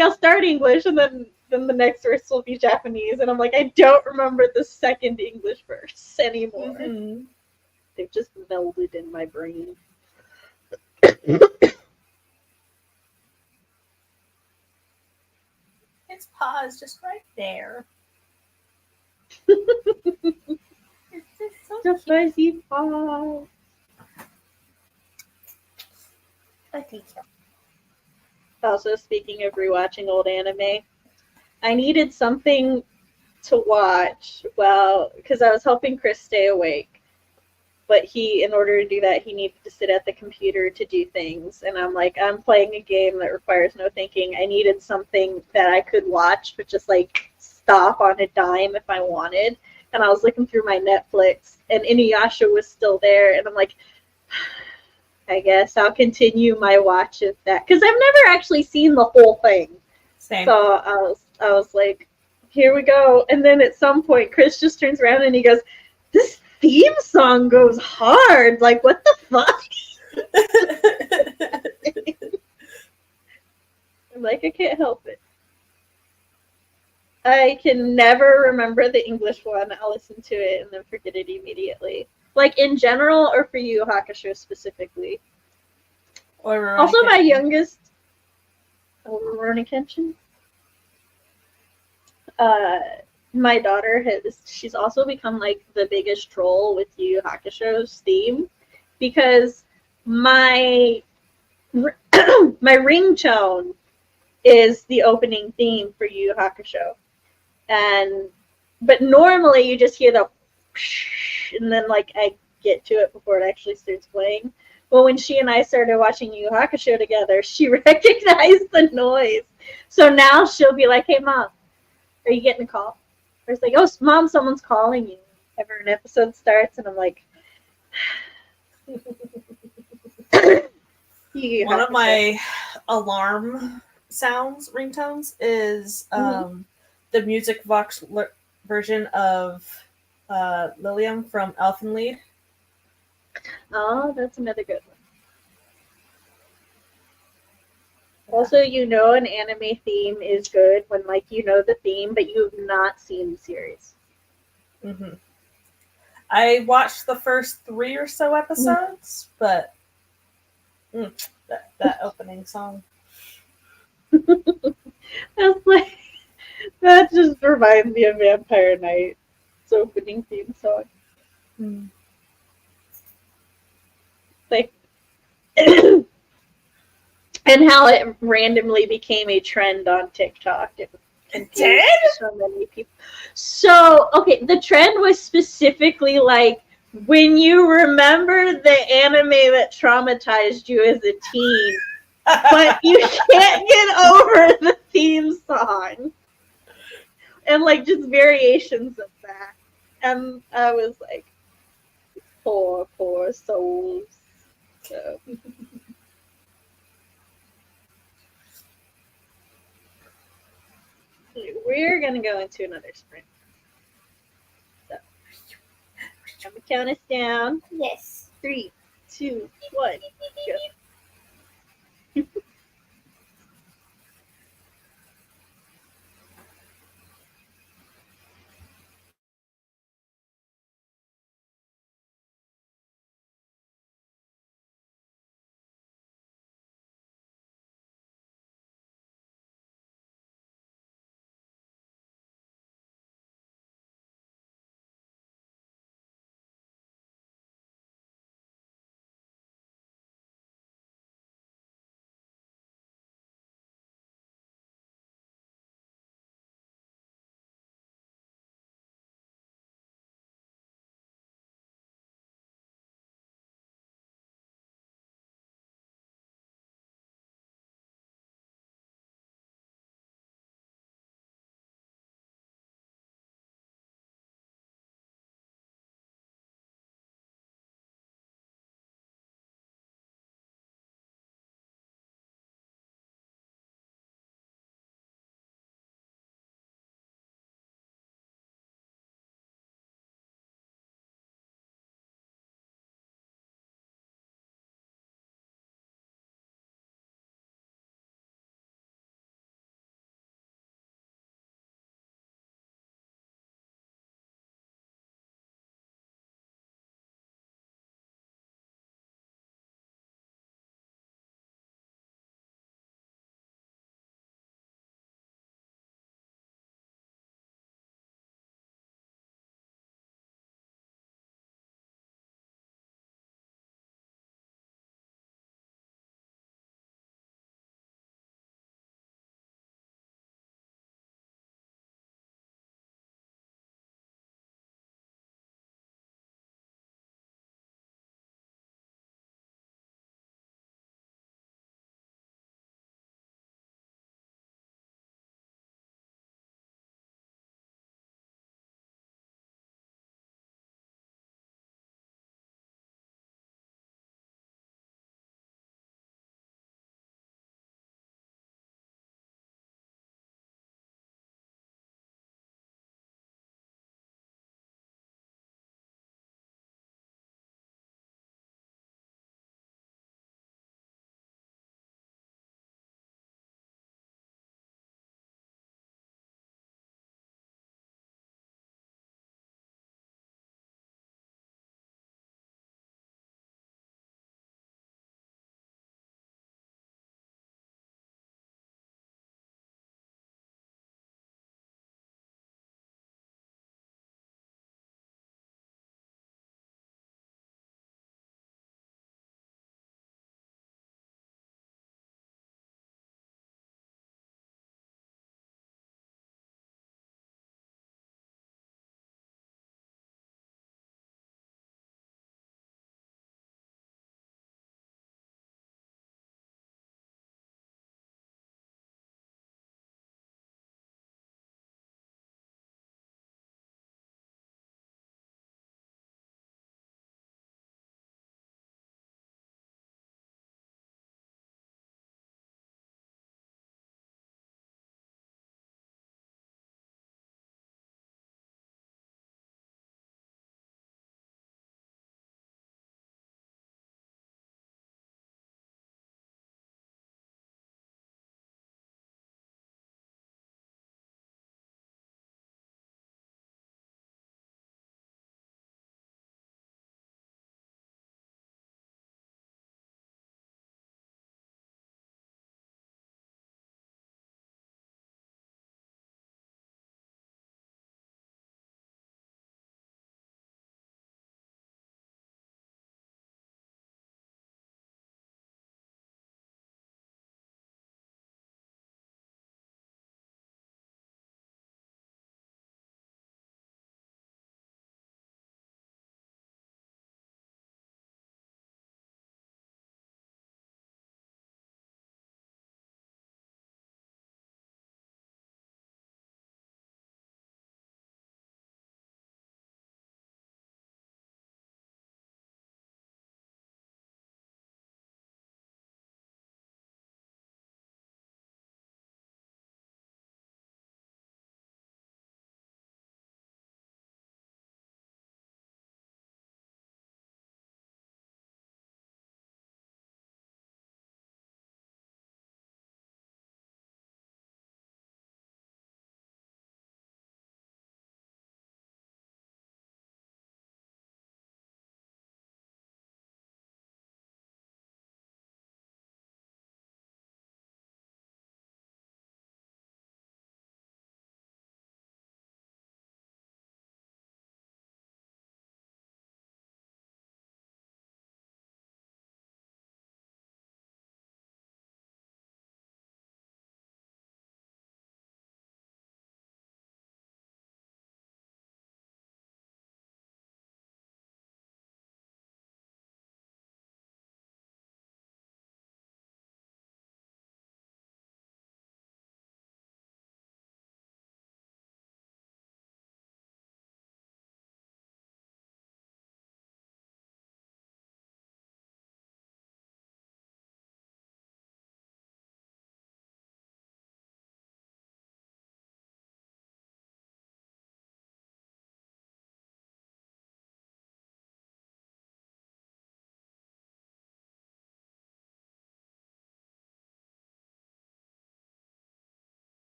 I'll start English, and then the next verse will be Japanese, and I'm like, I don't remember the second English verse anymore. Mm-hmm. They've just melded in my brain. Its paws just right there. The fuzzy paw. I think so. Also, speaking of rewatching old anime, I needed something to watch, well, because I was helping Chris stay awake. But in order to do that, he needed to sit at the computer to do things. And I'm like, I'm playing a game that requires no thinking. I needed something that I could watch, but just like stop on a dime if I wanted. And I was looking through my Netflix, and Inuyasha was still there. And I'm like, I guess I'll continue my watch of that. Because I've never actually seen the whole thing. Same. So I was like, here we go. And then at some point, Chris just turns around and he goes, this theme song goes hard. Like, what the fuck? I'm like, I can't help it. I can never remember the English one. I'll listen to it and then forget it immediately. Like, in general, or for Yu Yu Hakusho specifically? Or also, my youngest... Rurouni Kenshin? My daughter she's also become like the biggest troll with Yu Yu Hakusho's theme, because my my ringtone is the opening theme for Yu Yu Hakusho, but normally you just hear the and then like I get to it before it actually starts playing. But when she and I started watching Yu Yu Hakusho together, she recognized the noise, so now she'll be like, "Hey mom, are you getting a call?" Or it's like, "Oh, mom, someone's calling you." Ever an episode starts, and I'm like, one of my alarm sounds, ringtones, is the music vox version of Lilium from Elfenlied. Oh, that's another good one. Also, an anime theme is good when, like, you know the theme, but you have not seen the series. Mm-hmm. I watched the first 3 or so episodes, but that opening song. That's like, that just reminds me of Vampire Night. It's opening theme song. Mm. Like, and how it randomly became a trend on TikTok. It did? So many people. So, okay, the trend was specifically like, when you remember the anime that traumatized you as a teen, but you can't get over the theme song. And like just variations of that. And I was like, poor souls. So. We're gonna go into another sprint. So, I'm gonna count us down. Yes. 3, 2, 1, go.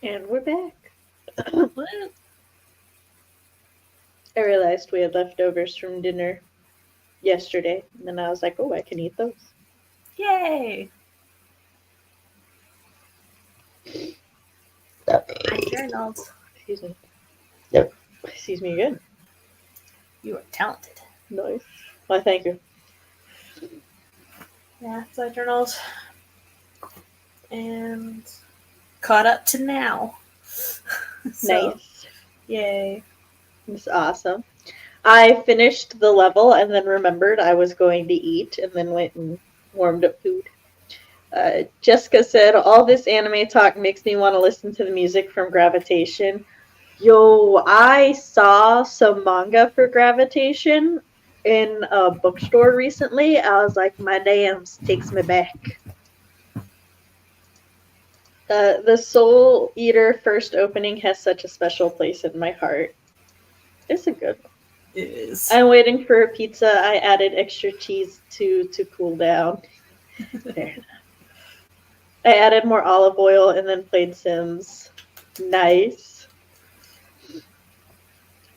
And we're back. I realized we had leftovers from dinner yesterday, and then I was like, oh, I can eat those. Yay! I journaled. Excuse me. Yep. Excuse me again. You are talented. Nice. Why, thank you. Yeah, so I journaled. And caught up to now. So, nice. Yay. It's awesome. I finished the level and then remembered I was going to eat and then went and warmed up food. Jessica said, all this anime talk makes me want to listen to the music from Gravitation. Yo, I saw some manga for Gravitation in a bookstore recently. I was like, my damns takes me back. The Soul Eater first opening has such a special place in my heart. It's a good one. It is. I'm waiting for a pizza. I added extra cheese to cool down. Fair enough. I added more olive oil and then played Sims. Nice.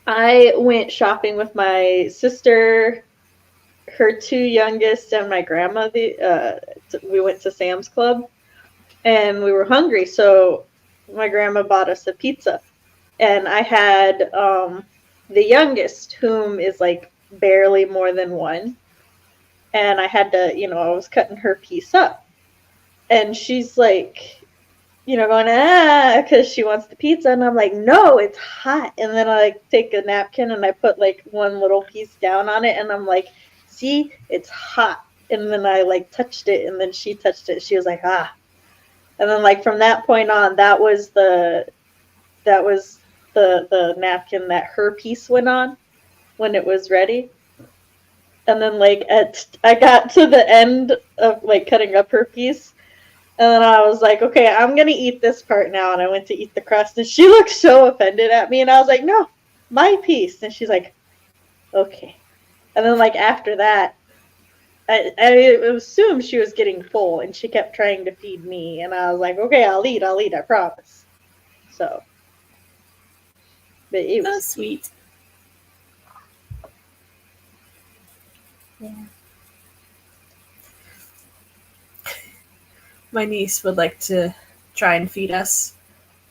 I went shopping with my sister, her two youngest, and my grandma. We went to Sam's Club, and we were hungry, so my grandma bought us a pizza. And I had the youngest, whom is like barely more than one. And I had to, I was cutting her piece up. And she's like, going, because she wants the pizza. And I'm like, no, it's hot. And then I like take a napkin and I put like one little piece down on it. And I'm like, see, it's hot. And then I like touched it and then she touched it. She was like, ah. And then like from that point on, that was the napkin that her piece went on when it was ready. And then like I got to the end of like cutting up her piece, and then I was like, okay, I'm gonna eat this part now. And I went to eat the crust, and she looked so offended at me, and I was like, no, my piece. And she's like, okay. And then like after that, I assumed she was getting full, and she kept trying to feed me, and I was like, okay, I'll eat, I promise. So, but it was sweet. Yeah. My niece would like to try and feed us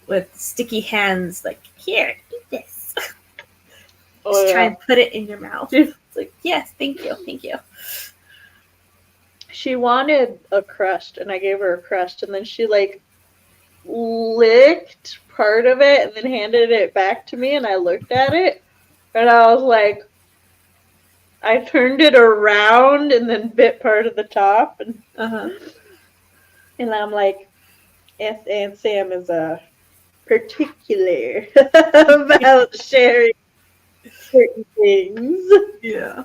with sticky hands, like, here, eat this. Just try and put it in your mouth. It's like, yes, thank you. She wanted a crust, and I gave her a crust, and then she, like, licked part of it and then handed it back to me, and I looked at it, and I was like, I turned it around and then bit part of the top, and and I'm like, Aunt Sam is particular about sharing certain things. Yeah.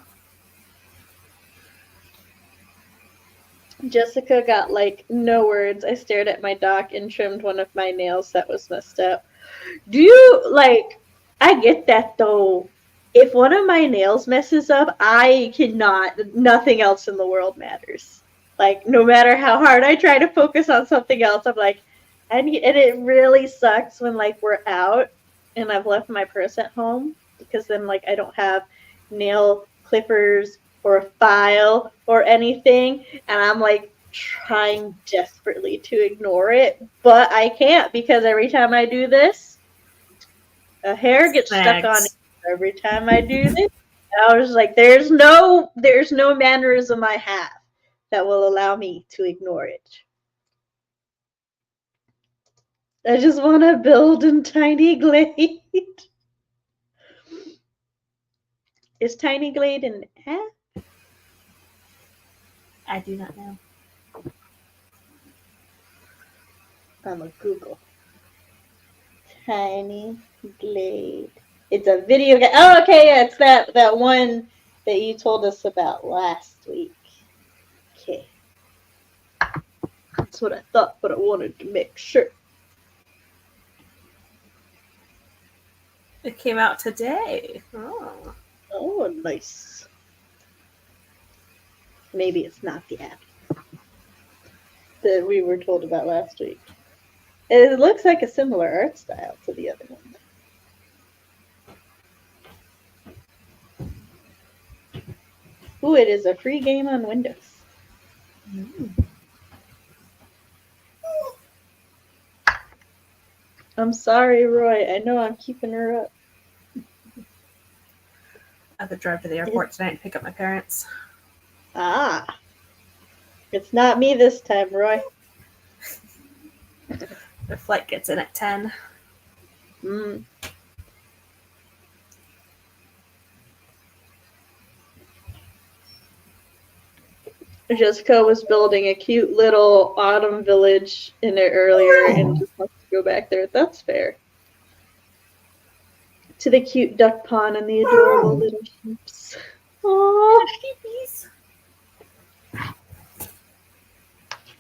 Jessica got like no words. I stared at my dock and trimmed one of my nails that was messed up. Do you like? I get that though. If one of my nails messes up, I cannot. Nothing else in the world matters. Like no matter how hard I try to focus on something else, I'm like, and it really sucks when like we're out and I've left my purse at home because then like I don't have nail clippers or a file or anything, and I'm like trying desperately to ignore it, but I can't because every time I do this, a hair gets stuck on it. Every time I do this, I was like, there's no mannerism I have that will allow me to ignore it. I just want to build in Tiny Glade. Is Tiny Glade an app? I do not know. I'm a Google. Tiny Glade. It's a video game. Oh, okay, yeah, it's that one that you told us about last week. Okay. That's what I thought, but I wanted to make sure. It came out today. Oh, nice. Maybe it's not the app that we were told about last week. It looks like a similar art style to the other one. Ooh, it is a free game on Windows. I'm sorry, Roy. I know I'm keeping her up. I have to drive to the airport tonight and pick up my parents. Ah. It's not me this time, Roy. Their flight gets in at 10. Jessica was building a cute little autumn village in it earlier and just wants to go back there. That's fair. To the cute duck pond and the adorable little sheeps. Aww, sheepies.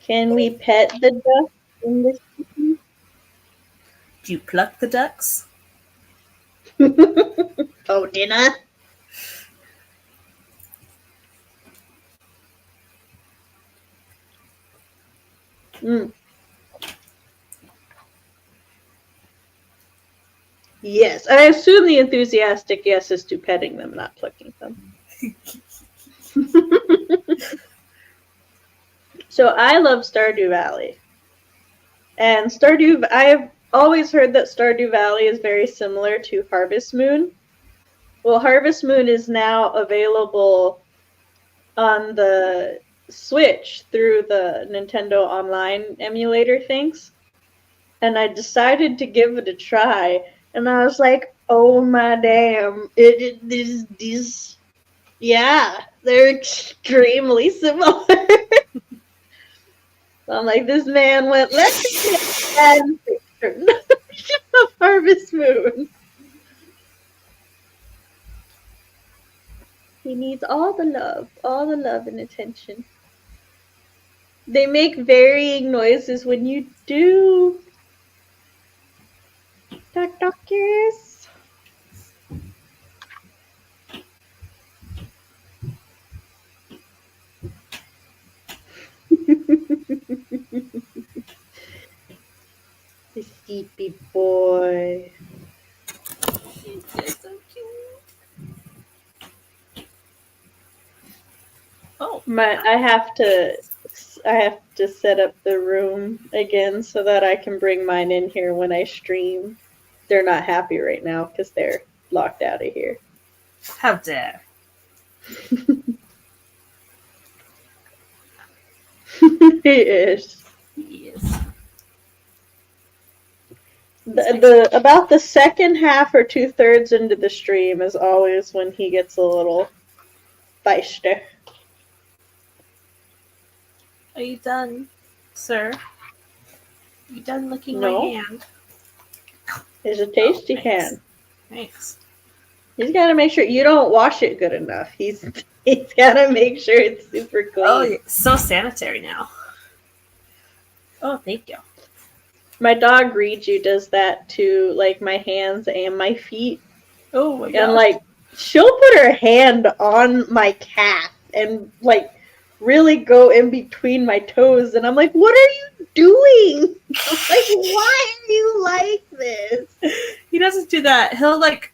Can we pet the duck in this? Do you pluck the ducks? Oh, dinner? Yes, I assume the enthusiastic yes is to petting them, not plucking them. So I love Stardew Valley. And I have always heard that Stardew Valley is very similar to Harvest Moon. Well, Harvest Moon is now available on the Switch through the Nintendo Online emulator things. And I decided to give it a try. And I was like, oh my damn. Yeah, they're extremely similar. I'm like, this man went, let's get a picture of Harvest Moon. He needs all the love and attention. They make varying noises when you do. Duckers. The sleepy boy. He's so cute. Oh, I have to set up the room again so that I can bring mine in here when I stream. They're not happy right now because they're locked out of here. How dare. He is. He is. The about the second half or 2/3 into the stream is always when he gets a little feisty. Are you done, sir? Are you done licking No. my hand? It's a tasty can. Thanks. He's got to make sure you don't wash it good enough. He's got to make sure it's super clean. Oh, it's so sanitary now. Oh, thank you. My dog Riju does that to like my hands and my feet. Oh my god. And like she'll put her hand on my calf and like really go in between my toes, and I'm like, what are you doing? I'm like, why are you like this? He doesn't do that. He'll like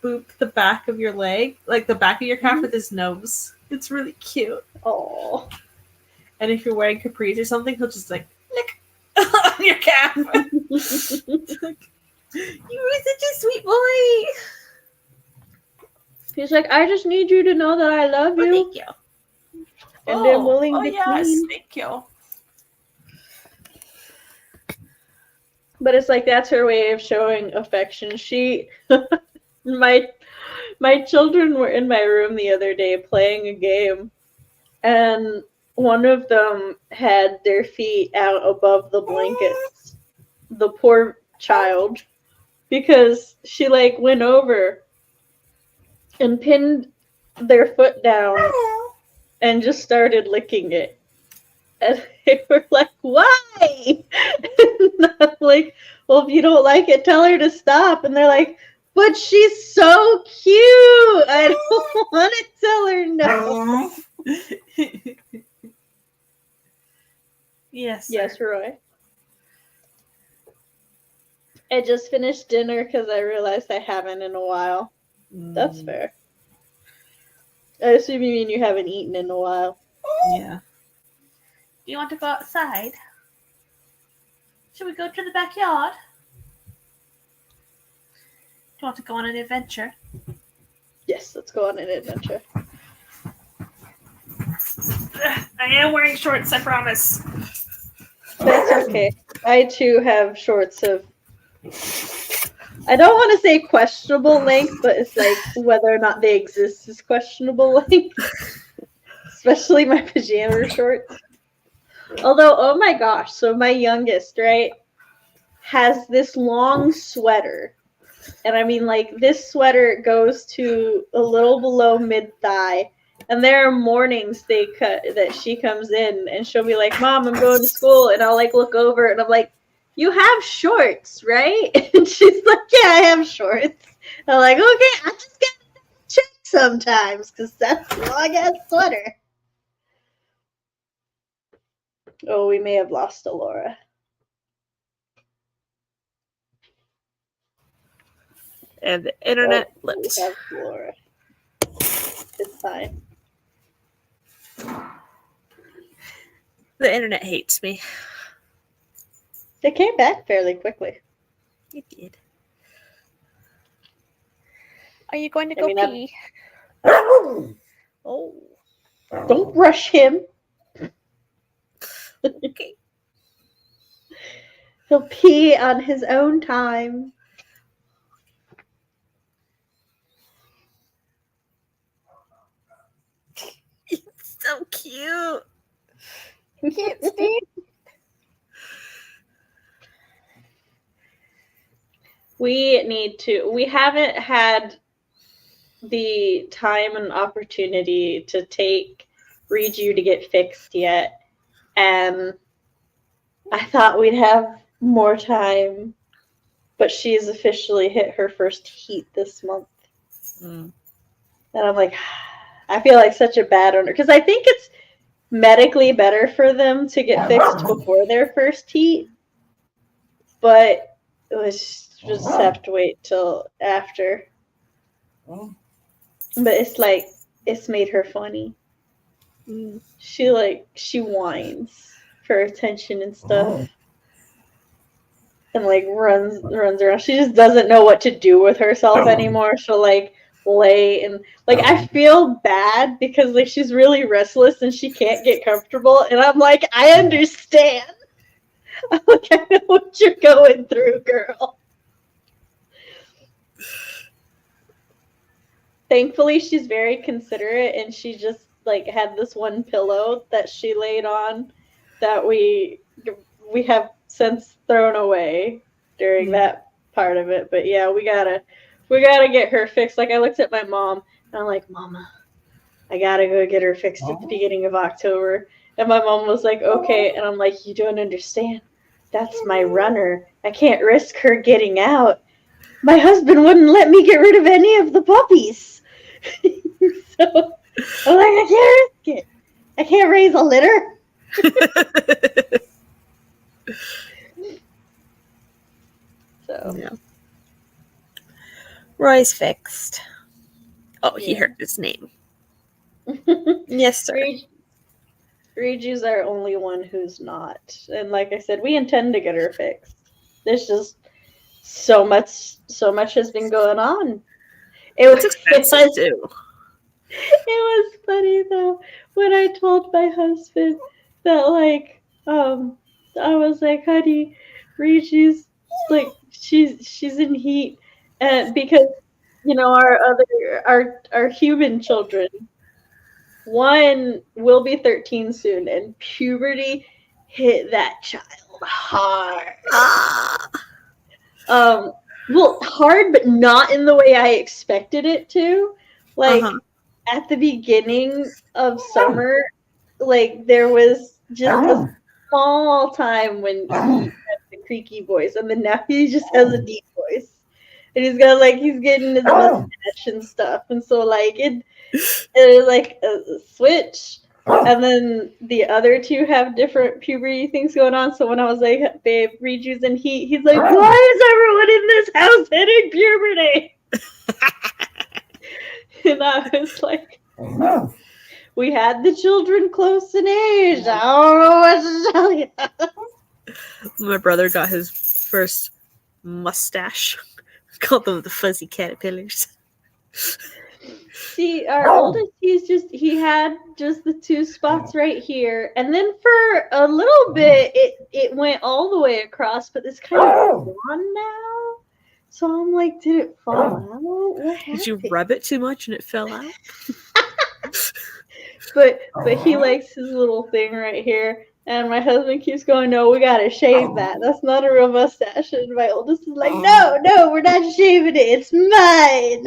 boop the back of your leg, like the back of your calf with his nose. It's really cute. Oh. And if you're wearing capris or something, he'll just like lick on your calf. Like, you were such a sweet boy. He's like, I just need you to know that I love you. Thank you. And I'm willing to clean. Thank you. But it's like that's her way of showing affection. My children were in my room the other day playing a game, and one of them had their feet out above the blankets. The poor child, because she like went over and pinned their foot down and just started licking it. And they were like, why? And I'm like, well, if you don't like it, tell her to stop. And they're like, but she's so cute. I don't want to tell her no. Yes. Yes, Roy. I just finished dinner because I realized I haven't in a while. That's fair. I assume you mean you haven't eaten in a while. Yeah. Do you want to go outside? Should we go to the backyard? Do you want to go on an adventure? Yes, let's go on an adventure. I am wearing shorts, I promise. That's okay. I too have shorts of, I don't want to say questionable length, but it's like whether or not they exist is questionable length. Especially my pajama shorts. Although, oh my gosh, so my youngest, right, has this long sweater. And I mean, like, this sweater goes to a little below mid-thigh. And there are mornings that she comes in and she'll be like, Mom, I'm going to school. And I'll, like, look over and I'm like, you have shorts, right? And she's like, yeah, I have shorts. And I'm like, okay, I just get to check sometimes because that's a long-ass sweater. Oh, we may have lost a Laura. And the internet flipped. We have Laura. It's fine. The internet hates me. They came back fairly quickly. It did. Are you going to go pee? Oh. Don't rush him. Okay. He'll pee on his own time. It's so cute. Can't stand. We haven't had the time and opportunity to take Riju to get fixed yet. And I thought we'd have more time, but she's officially hit her first heat this month. And I'm like, I feel like such a bad owner. Because I think it's medically better for them to get fixed before their first heat. But it was just have to wait till after. But it's like, it's made her funny. She whines for attention and stuff. And like runs around. She just doesn't know what to do with herself anymore. She'll like lay and like I feel bad because like she's really restless and she can't get comfortable. And I'm like, I understand. I'm like, I know what you're going through, girl. Thankfully, she's very considerate, and she just like had this one pillow that she laid on that we have since thrown away during that part of it. But yeah, we gotta get her fixed. Like I looked at my mom and I'm like, Mama, I gotta go get her fixed at the beginning of October. And my mom was like, okay. And I'm like, you don't understand. That's my runner. I can't risk her getting out. My husband wouldn't let me get rid of any of the puppies. So I'm like, I can't risk it. I can't raise a litter. So yeah. Roy's fixed. Oh, he heard his name. Yes, sir. Riju's our only one who's not. And like I said, we intend to get her fixed. There's just so much has been going on. It's expensive too. It was funny though when I told my husband that like I was like, honey, Riju's like she's in heat, and because you know our human children, one will be 13 soon, and puberty hit that child hard. Well, hard, but not in the way I expected it to. Like at the beginning of summer, like there was just a small time when he had the creaky voice, and then now he just has a deep voice, and he's getting his mustache and stuff, and so like it is like a switch. And then the other two have different puberty things going on. So when I was like, babe, read yous, and he's like, why is everyone in this house hitting puberty? And I was like, we had the children close in age. I don't know what to tell you. My brother got his first mustache. Called them the fuzzy caterpillars. See, our oldest, he had just the two spots right here, and then for a little bit, it went all the way across, but it's kind of gone now. So I'm like, did it fall out? What happened? Did you rub it too much and it fell out? But he likes his little thing right here, and my husband keeps going, no, we gotta shave that. That's not a real mustache. And my oldest is like, no, we're not shaving it. It's mine.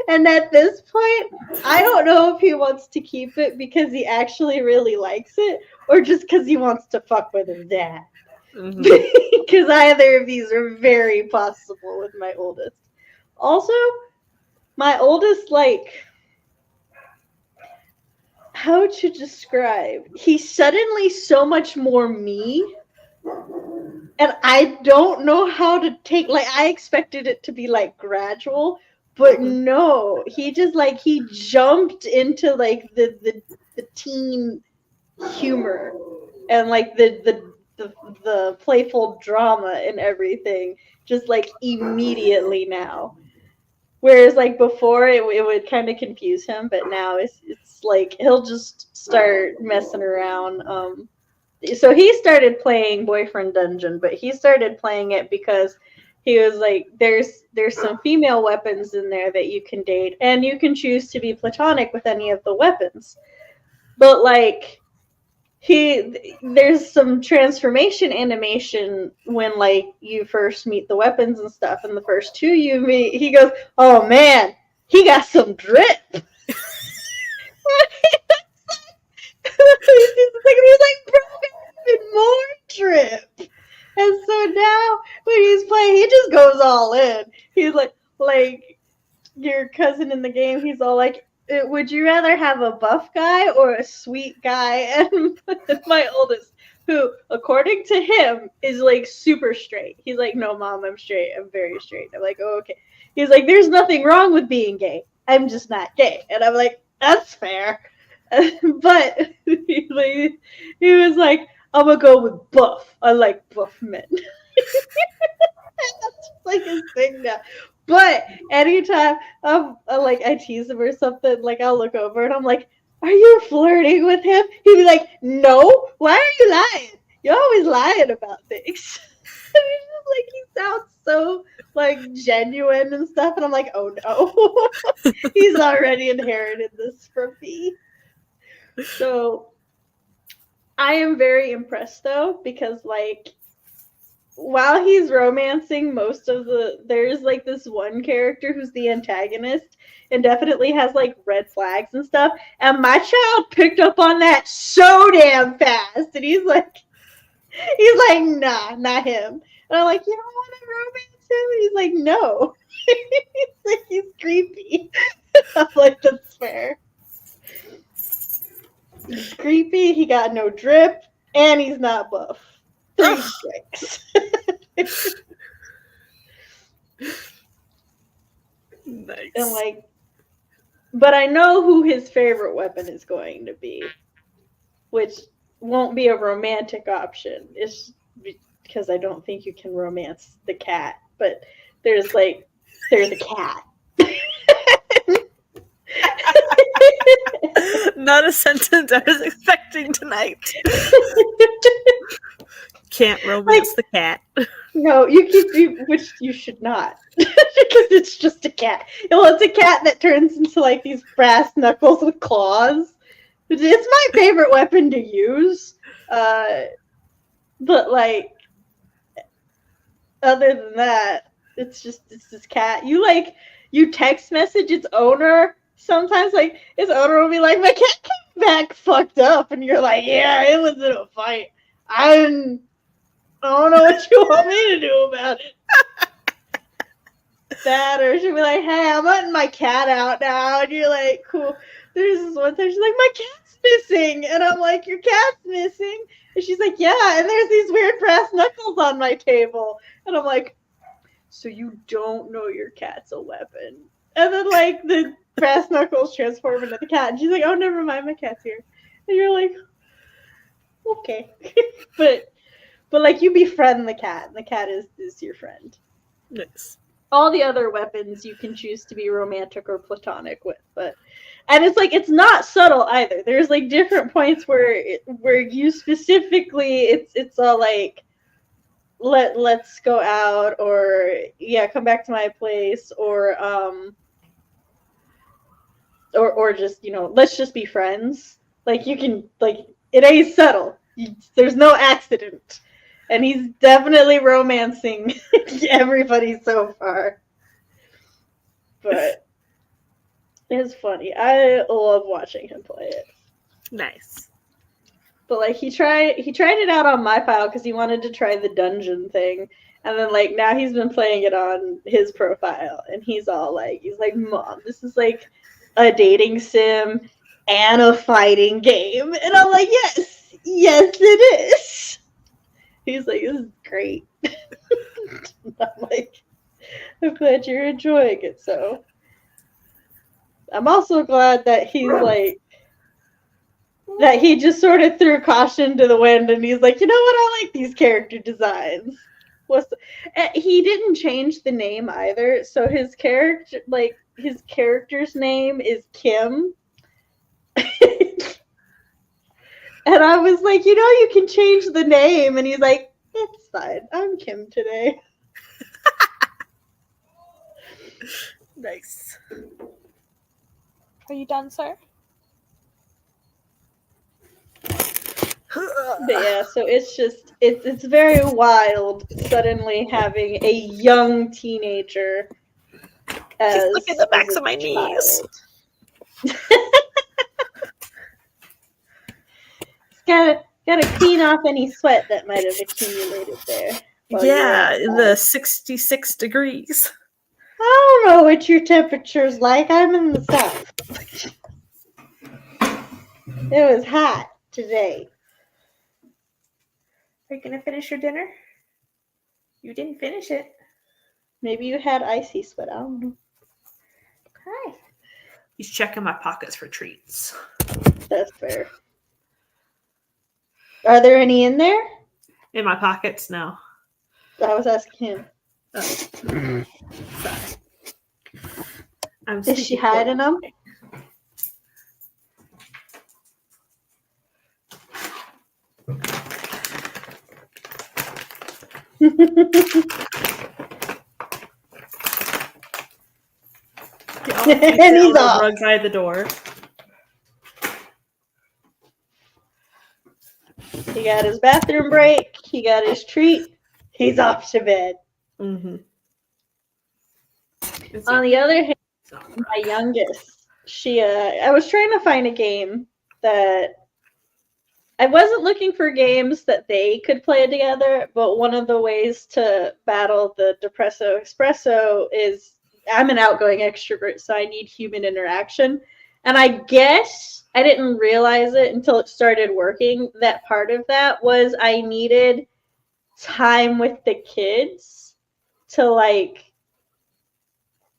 And at this point, I don't know if he wants to keep it because he actually really likes it, or just because he wants to fuck with his dad. Mm-hmm. Because either of these are very possible with my oldest. Also, my oldest, like, how to describe? He's suddenly so much more me. And I don't know how to take, like, I expected it to be, like, gradual. But no, he just, like, he jumped into, like, the teen humor and, like, the playful drama and everything just, like, immediately now. Whereas, like, before it would kind of confuse him, but now it's like he'll just start messing around. So he started playing Boyfriend Dungeon, but he started playing it because he was like, there's some female weapons in there that you can date, and you can choose to be platonic with any of the weapons. But, like, there's some transformation animation when, like, you first meet the weapons and stuff, and the first two you meet, he goes, oh man, he got some drip. He's like, bro, even more drip. And so now when he's playing, he just goes all in. He's like your cousin in the game, he's all like, would you rather have a buff guy or a sweet guy? And my oldest, who, according to him, is like super straight. He's like, no, mom, I'm straight. I'm very straight. I'm like, oh, okay. He's like, there's nothing wrong with being gay. I'm just not gay. And I'm like, that's fair. But he was like, I'm going to go with buff. I like buff men. That's like his thing now. But anytime I tease him or something, like, I'll look over and I'm like, are you flirting with him? He'd be like, no. Why are you lying? You're always lying about things. Like, he sounds so, like, genuine and stuff. And I'm like, oh no. He's already inherited this from me. So I am very impressed, though, because, like, while he's romancing there's, like, this one character who's the antagonist and definitely has, like, red flags and stuff. And my child picked up on that so damn fast. And he's like, nah, not him. And I'm like, you don't want to romance him? And he's like, no. He's creepy. I'm like, that's fair. He's creepy, he got no drip, and he's not buff. 3 strikes. Nice. And, like, but I know who his favorite weapon is going to be, which won't be a romantic option. It's because I don't think you can romance the cat, but there's a cat. Not a sentence I was expecting tonight. Can't romance the cat. No, which you should not. Because it's just a cat. Well, it's a cat that turns into, like, these brass knuckles with claws. It's my favorite weapon to use. But, like, other than that, it's this cat. You text message its owner. Sometimes, like, his owner will be like, my cat came back fucked up. And you're like, yeah, it was in a fight. I don't know what you want me to do about it. That, or she'll be like, hey, I'm letting my cat out now. And you're like, cool. there's this one time she's like, my cat's missing. And I'm like, your cat's missing? And she's like, yeah, and there's these weird brass knuckles on my table. And I'm like, so you don't know your cat's a weapon. And then, like, the brass knuckles transform into the cat. And she's like, oh, never mind, my cat's here. And you're like, okay. but like, you befriend the cat, and the cat is your friend. Nice. All the other weapons you can choose to be romantic or platonic with, and it's like, it's not subtle either. There's like different points where you specifically, it's all like, let's go out, or yeah, come back to my place, or just, you know, let's just be friends. Like, you can, like, it ain't subtle. There's no accident. And he's definitely romancing everybody so far. But it's funny. I love watching him play it. Nice. But like, he tried it out on my file because he wanted to try the dungeon thing. And then, like, now he's been playing it on his profile, and he's like, Mom, this is like a dating sim and a fighting game. And I'm like, yes it is. He's like, this is great. I'm like, I'm glad you're enjoying it. So I'm also glad that he's like, that he just sort of threw caution to the wind, and he's like, you know what, I like these character designs. He didn't change the name either, so his character's name is Kim. And I was like, you know, you can change the name. And he's like, it's fine, I'm Kim today. Nice. Are you done, sir? But yeah, so it's very wild suddenly having a young teenager as, just look at the backs of my knees. Gotta clean off any sweat that might have accumulated there. Yeah, the 66 degrees. I don't know what your temperature's like. I'm in the south. It was hot today. Are you gonna finish your dinner? You didn't finish it. Maybe you had icy sweat. I don't know. Okay. He's checking my pockets for treats. That's fair. Are there any in there? In my pockets? No. I was asking him. Oh. Sorry. Is she hiding them? And he's off. Rug by the door. He got his bathroom break. He got his treat. He's off to bed. Mm-hmm. On the other hand, my youngest, I was trying to find a game that I wasn't looking for games that they could play together, but one of the ways to battle the Depresso Espresso is I'm an outgoing extrovert, so I need human interaction. And I guess I didn't realize it until it started working, that part of that was I needed time with the kids to, like,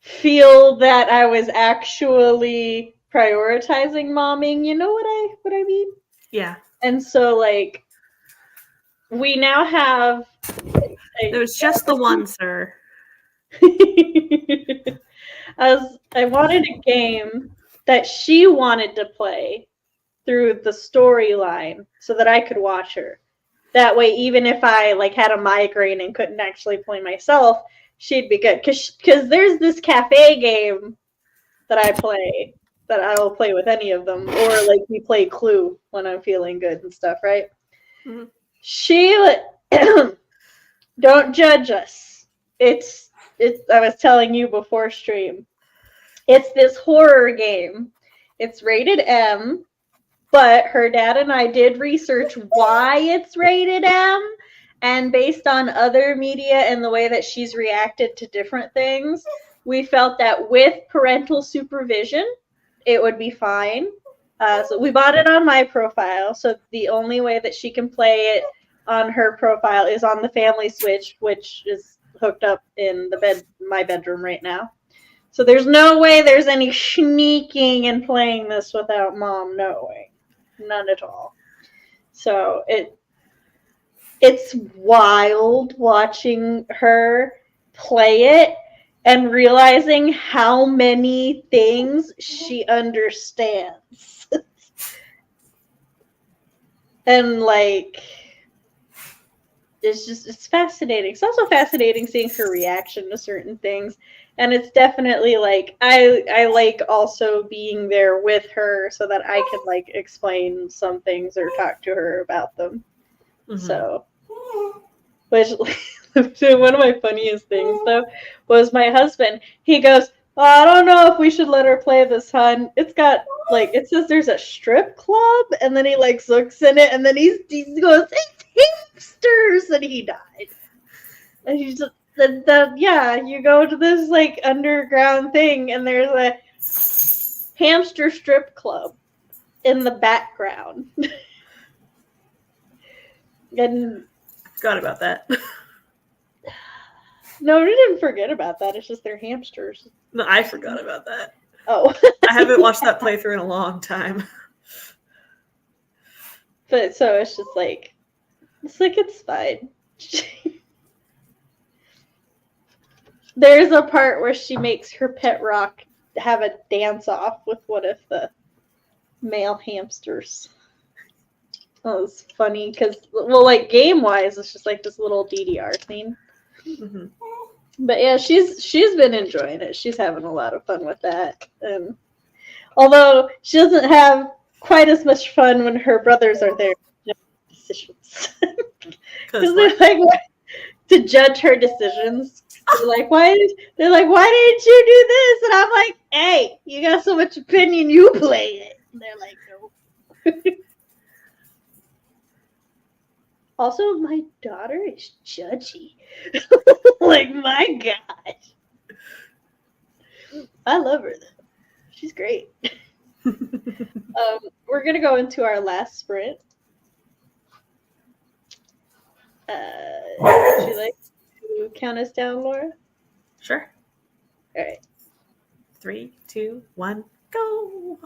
feel that I was actually prioritizing momming. You know what I mean? Yeah. And so, like, we now have... There's just the one, sir. I wanted a game that she wanted to play through the storyline so that I could watch her. That way, even if I, like, had a migraine and couldn't actually play myself, she'd be good. Because there's this cafe game that I play that I will play with any of them. Or, like, we play Clue when I'm feeling good and stuff, right? Mm-hmm. She... Don't judge us. It's I was telling you before stream. It's this horror game. It's rated M, but her dad and I did research why it's rated M, and based on other media and the way that she's reacted to different things, we felt that with parental supervision, it would be fine. So we bought it on my profile. So the only way that she can play it on her profile is on the family Switch, which is hooked up in my bedroom right now. So there's no way there's any sneaking and playing this without mom knowing. None at all. So it's wild watching her play it and realizing how many things she understands. And like it's fascinating. It's also fascinating seeing her reaction to certain things. And it's definitely like I like also being there with her so that I can like explain some things or talk to her about them. Mm-hmm. So which one of my funniest things though was my husband. He goes, oh, I don't know if we should let her play this, hun. It's got like it says there's a strip club, and then he like looks in it, and then he goes, it's hamsters, and he died. And he's just yeah, you go to this like underground thing, and there's a hamster strip club in the background. And I forgot about that. No, we didn't forget about that. It's just they're hamsters. No, I forgot about that. Oh. I haven't watched that playthrough in a long time. But so it's just like, it's fine. There's a part where she makes her pet rock have a dance off with one of the male hamsters. Oh, it's funny because, well, like game wise, it's just like this little DDR thing. Mm-hmm. But yeah, she's been enjoying it. She's having a lot of fun with that. And although she doesn't have quite as much fun when her brothers are there to judge decisions. Because they're like to judge her decisions. They're like, why didn't you do this? And I'm like, hey, you got so much opinion, you play it. And they're like, no. Also, my daughter is judgy. Like, my gosh. I love her, though. She's great. We're going to go into our last sprint. Would you like to count us down, Laura? Sure. All right. 3, 2, 1, go.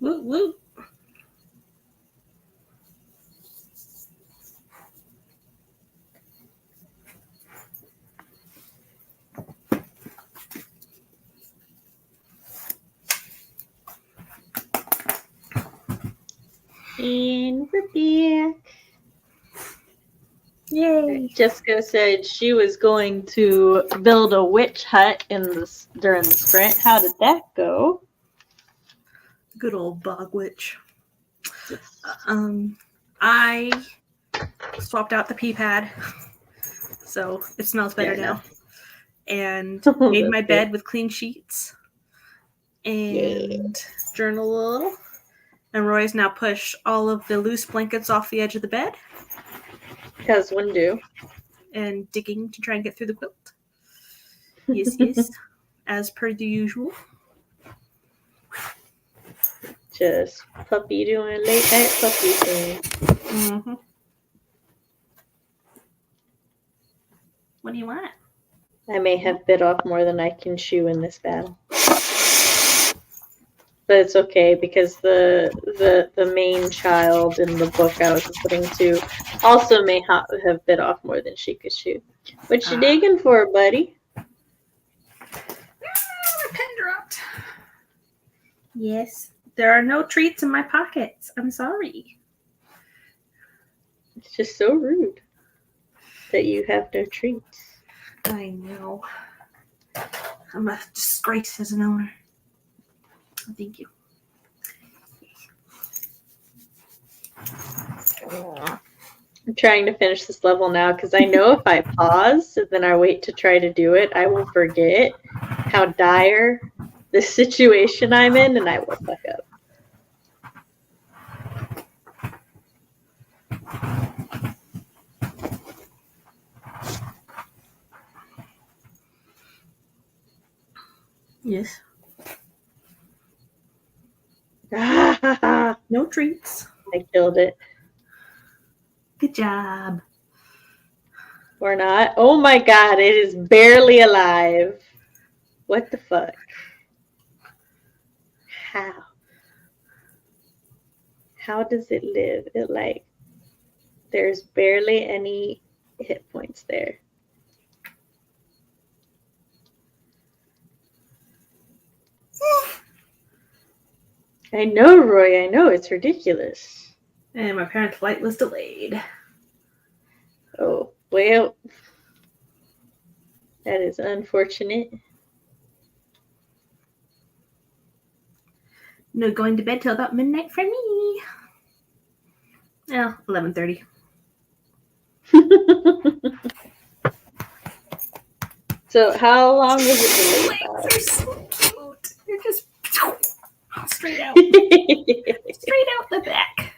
Woo woo. And we're back. Yay. Jessica said she was going to build a witch hut during the sprint. How did that go? Good old bog witch. I swapped out the pee pad, so it smells better now. And made my bed with clean sheets and journal a little. And Roy's now pushed all of the loose blankets off the edge of the bed. As one do. And digging to try and get through the quilt. Yes. As per the usual. Just puppy doing late night puppy thing. Mm-hmm. What do you want? I may have bit off more than I can chew in this battle. But it's okay because the main child in the book I was putting to also may have bit off more than she could chew. What you digging for, buddy? My pen dropped. Yes. There are no treats in my pockets. I'm sorry. It's just so rude that you have no treats. I know. I'm a disgrace as an owner. Thank you. I'm trying to finish this level now because I know if I pause and then I wait to try to do it, I will forget how dire the situation I'm in and I will fuck up. Yes. No No treats. I killed it. Good job. Or not. Oh my god, it is barely alive. What the fuck? How? How does it live? There's barely any hit points there. I know, Roy, I know, it's ridiculous. And my parents' flight was delayed. Oh, well, that is unfortunate. No going to bed till about midnight for me. Yeah, 11:30. So how long was it delayed? Legs are so cute. They're just straight out. Straight out the back.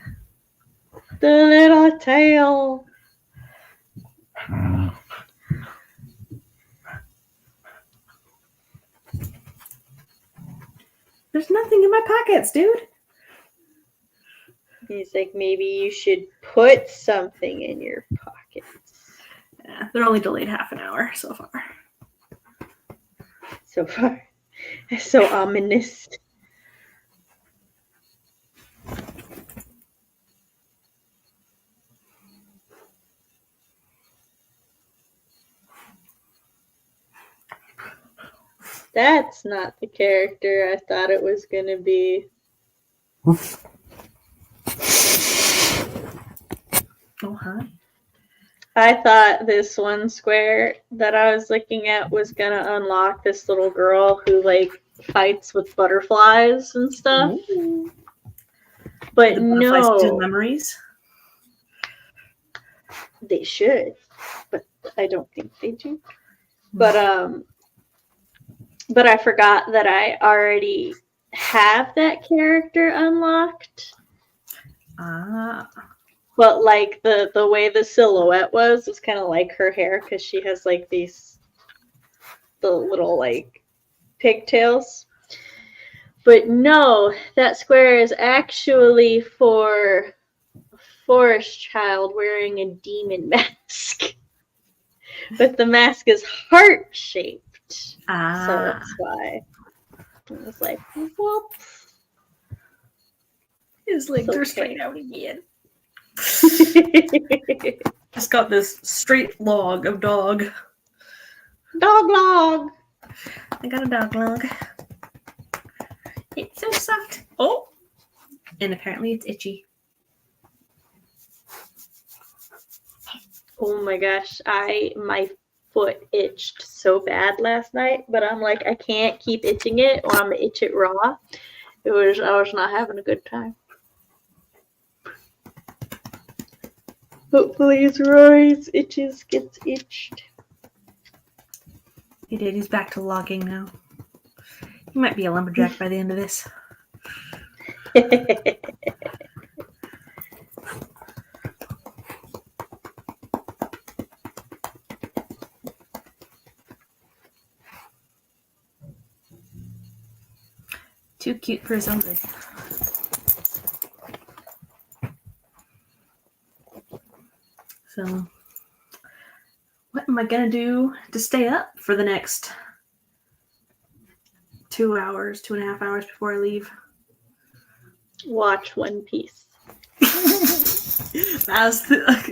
The little tail. There's nothing in my pockets, dude. He's like, maybe you should put something in your pockets. Yeah, they're only delayed half an hour so far. So far. It's so ominous. That's not the character I thought it was going to be. Oh, hi. I thought this one square that I was looking at was going to unlock this little girl who, fights with butterflies and stuff. Ooh. But The butterflies do no. memories. They should. But I don't think they do. But I forgot that I already have that character unlocked. Ah. But the way the silhouette was kind of like her hair because she has the little pigtails. But no, that square is actually for a forest child wearing a demon mask. But the mask is heart shaped. Ah. So that's why. I was like, whoop. His legs It's are okay. straight out again. Just got this straight log of dog. Dog log. I got a dog log. It's so soft. Oh! And apparently it's itchy. Oh my gosh, my foot itched so bad last night, but I'm like, I can't keep itching it or I'm gonna itch it raw. I was not having a good time. Hopefully it's Roy's itches gets itched. He did. He's back to logging now. He might be a lumberjack by the end of this. 'Too cute for his own good. So, what am I gonna do to stay up for the next 2 hours, 2.5 hours before I leave? Watch One Piece.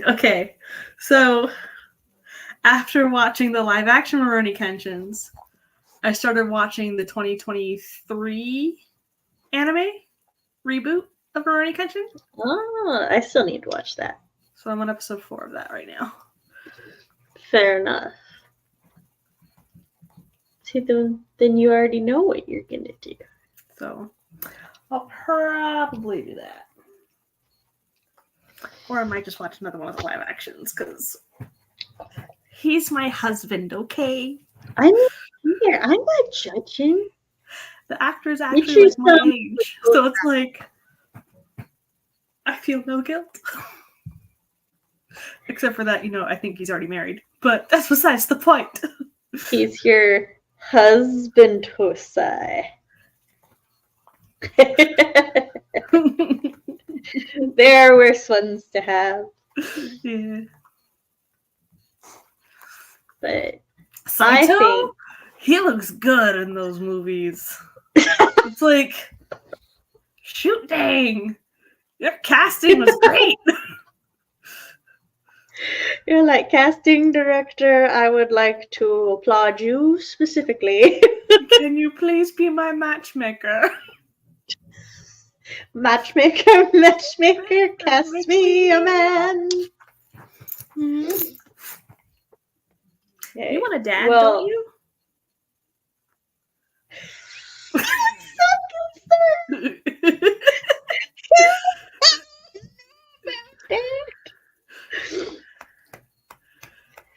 Okay. So, after watching the live action Rurouni Kenshins, I started watching the 2023 anime reboot of Rurouni Kenshin. Oh, I still need to watch that. So I'm on episode 4 of that right now. Fair enough. See, then you already know what you're gonna do. So I'll probably do that. Or I might just watch another one of the live actions, because he's my husband, okay? I'm not judging. The actor's actually like my age. So it's like, I feel no guilt. Except for that, I think he's already married. But that's besides the point. He's your husband, Hosai. There are worse ones to have. Yeah. But Saito, I think he looks good in those movies. It's like, shoot dang. Your casting was great. you're like, casting director, I would like to applaud you specifically. Can you please be my matchmaker? Matchmaker, cast me a man. Mm-hmm. Okay. You want a dad, Well, don't you?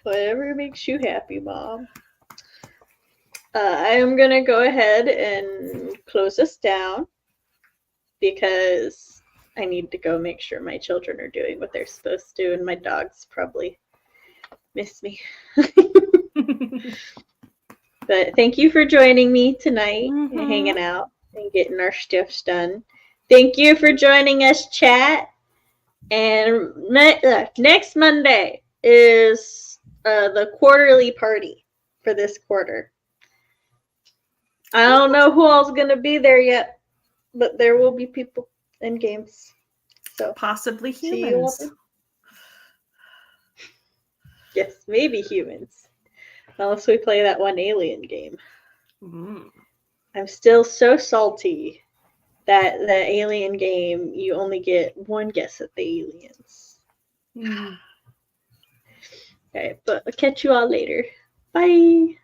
Whatever makes you happy, Mom. I am going to go ahead and close us down because I need to go make sure my children are doing what they're supposed to, and my dogs probably miss me. But thank you for joining me tonight and hanging out and getting our stuff done. Thank you for joining us, chat. And next Monday is the quarterly party for this quarter. I don't know who all's going to be there yet, but there will be people and games. So possibly humans. Yes, maybe humans. Unless we play that one alien game. Mm. I'm still so salty that the alien game, you only get one guess at the aliens. Mm. Okay, but I'll catch you all later. Bye.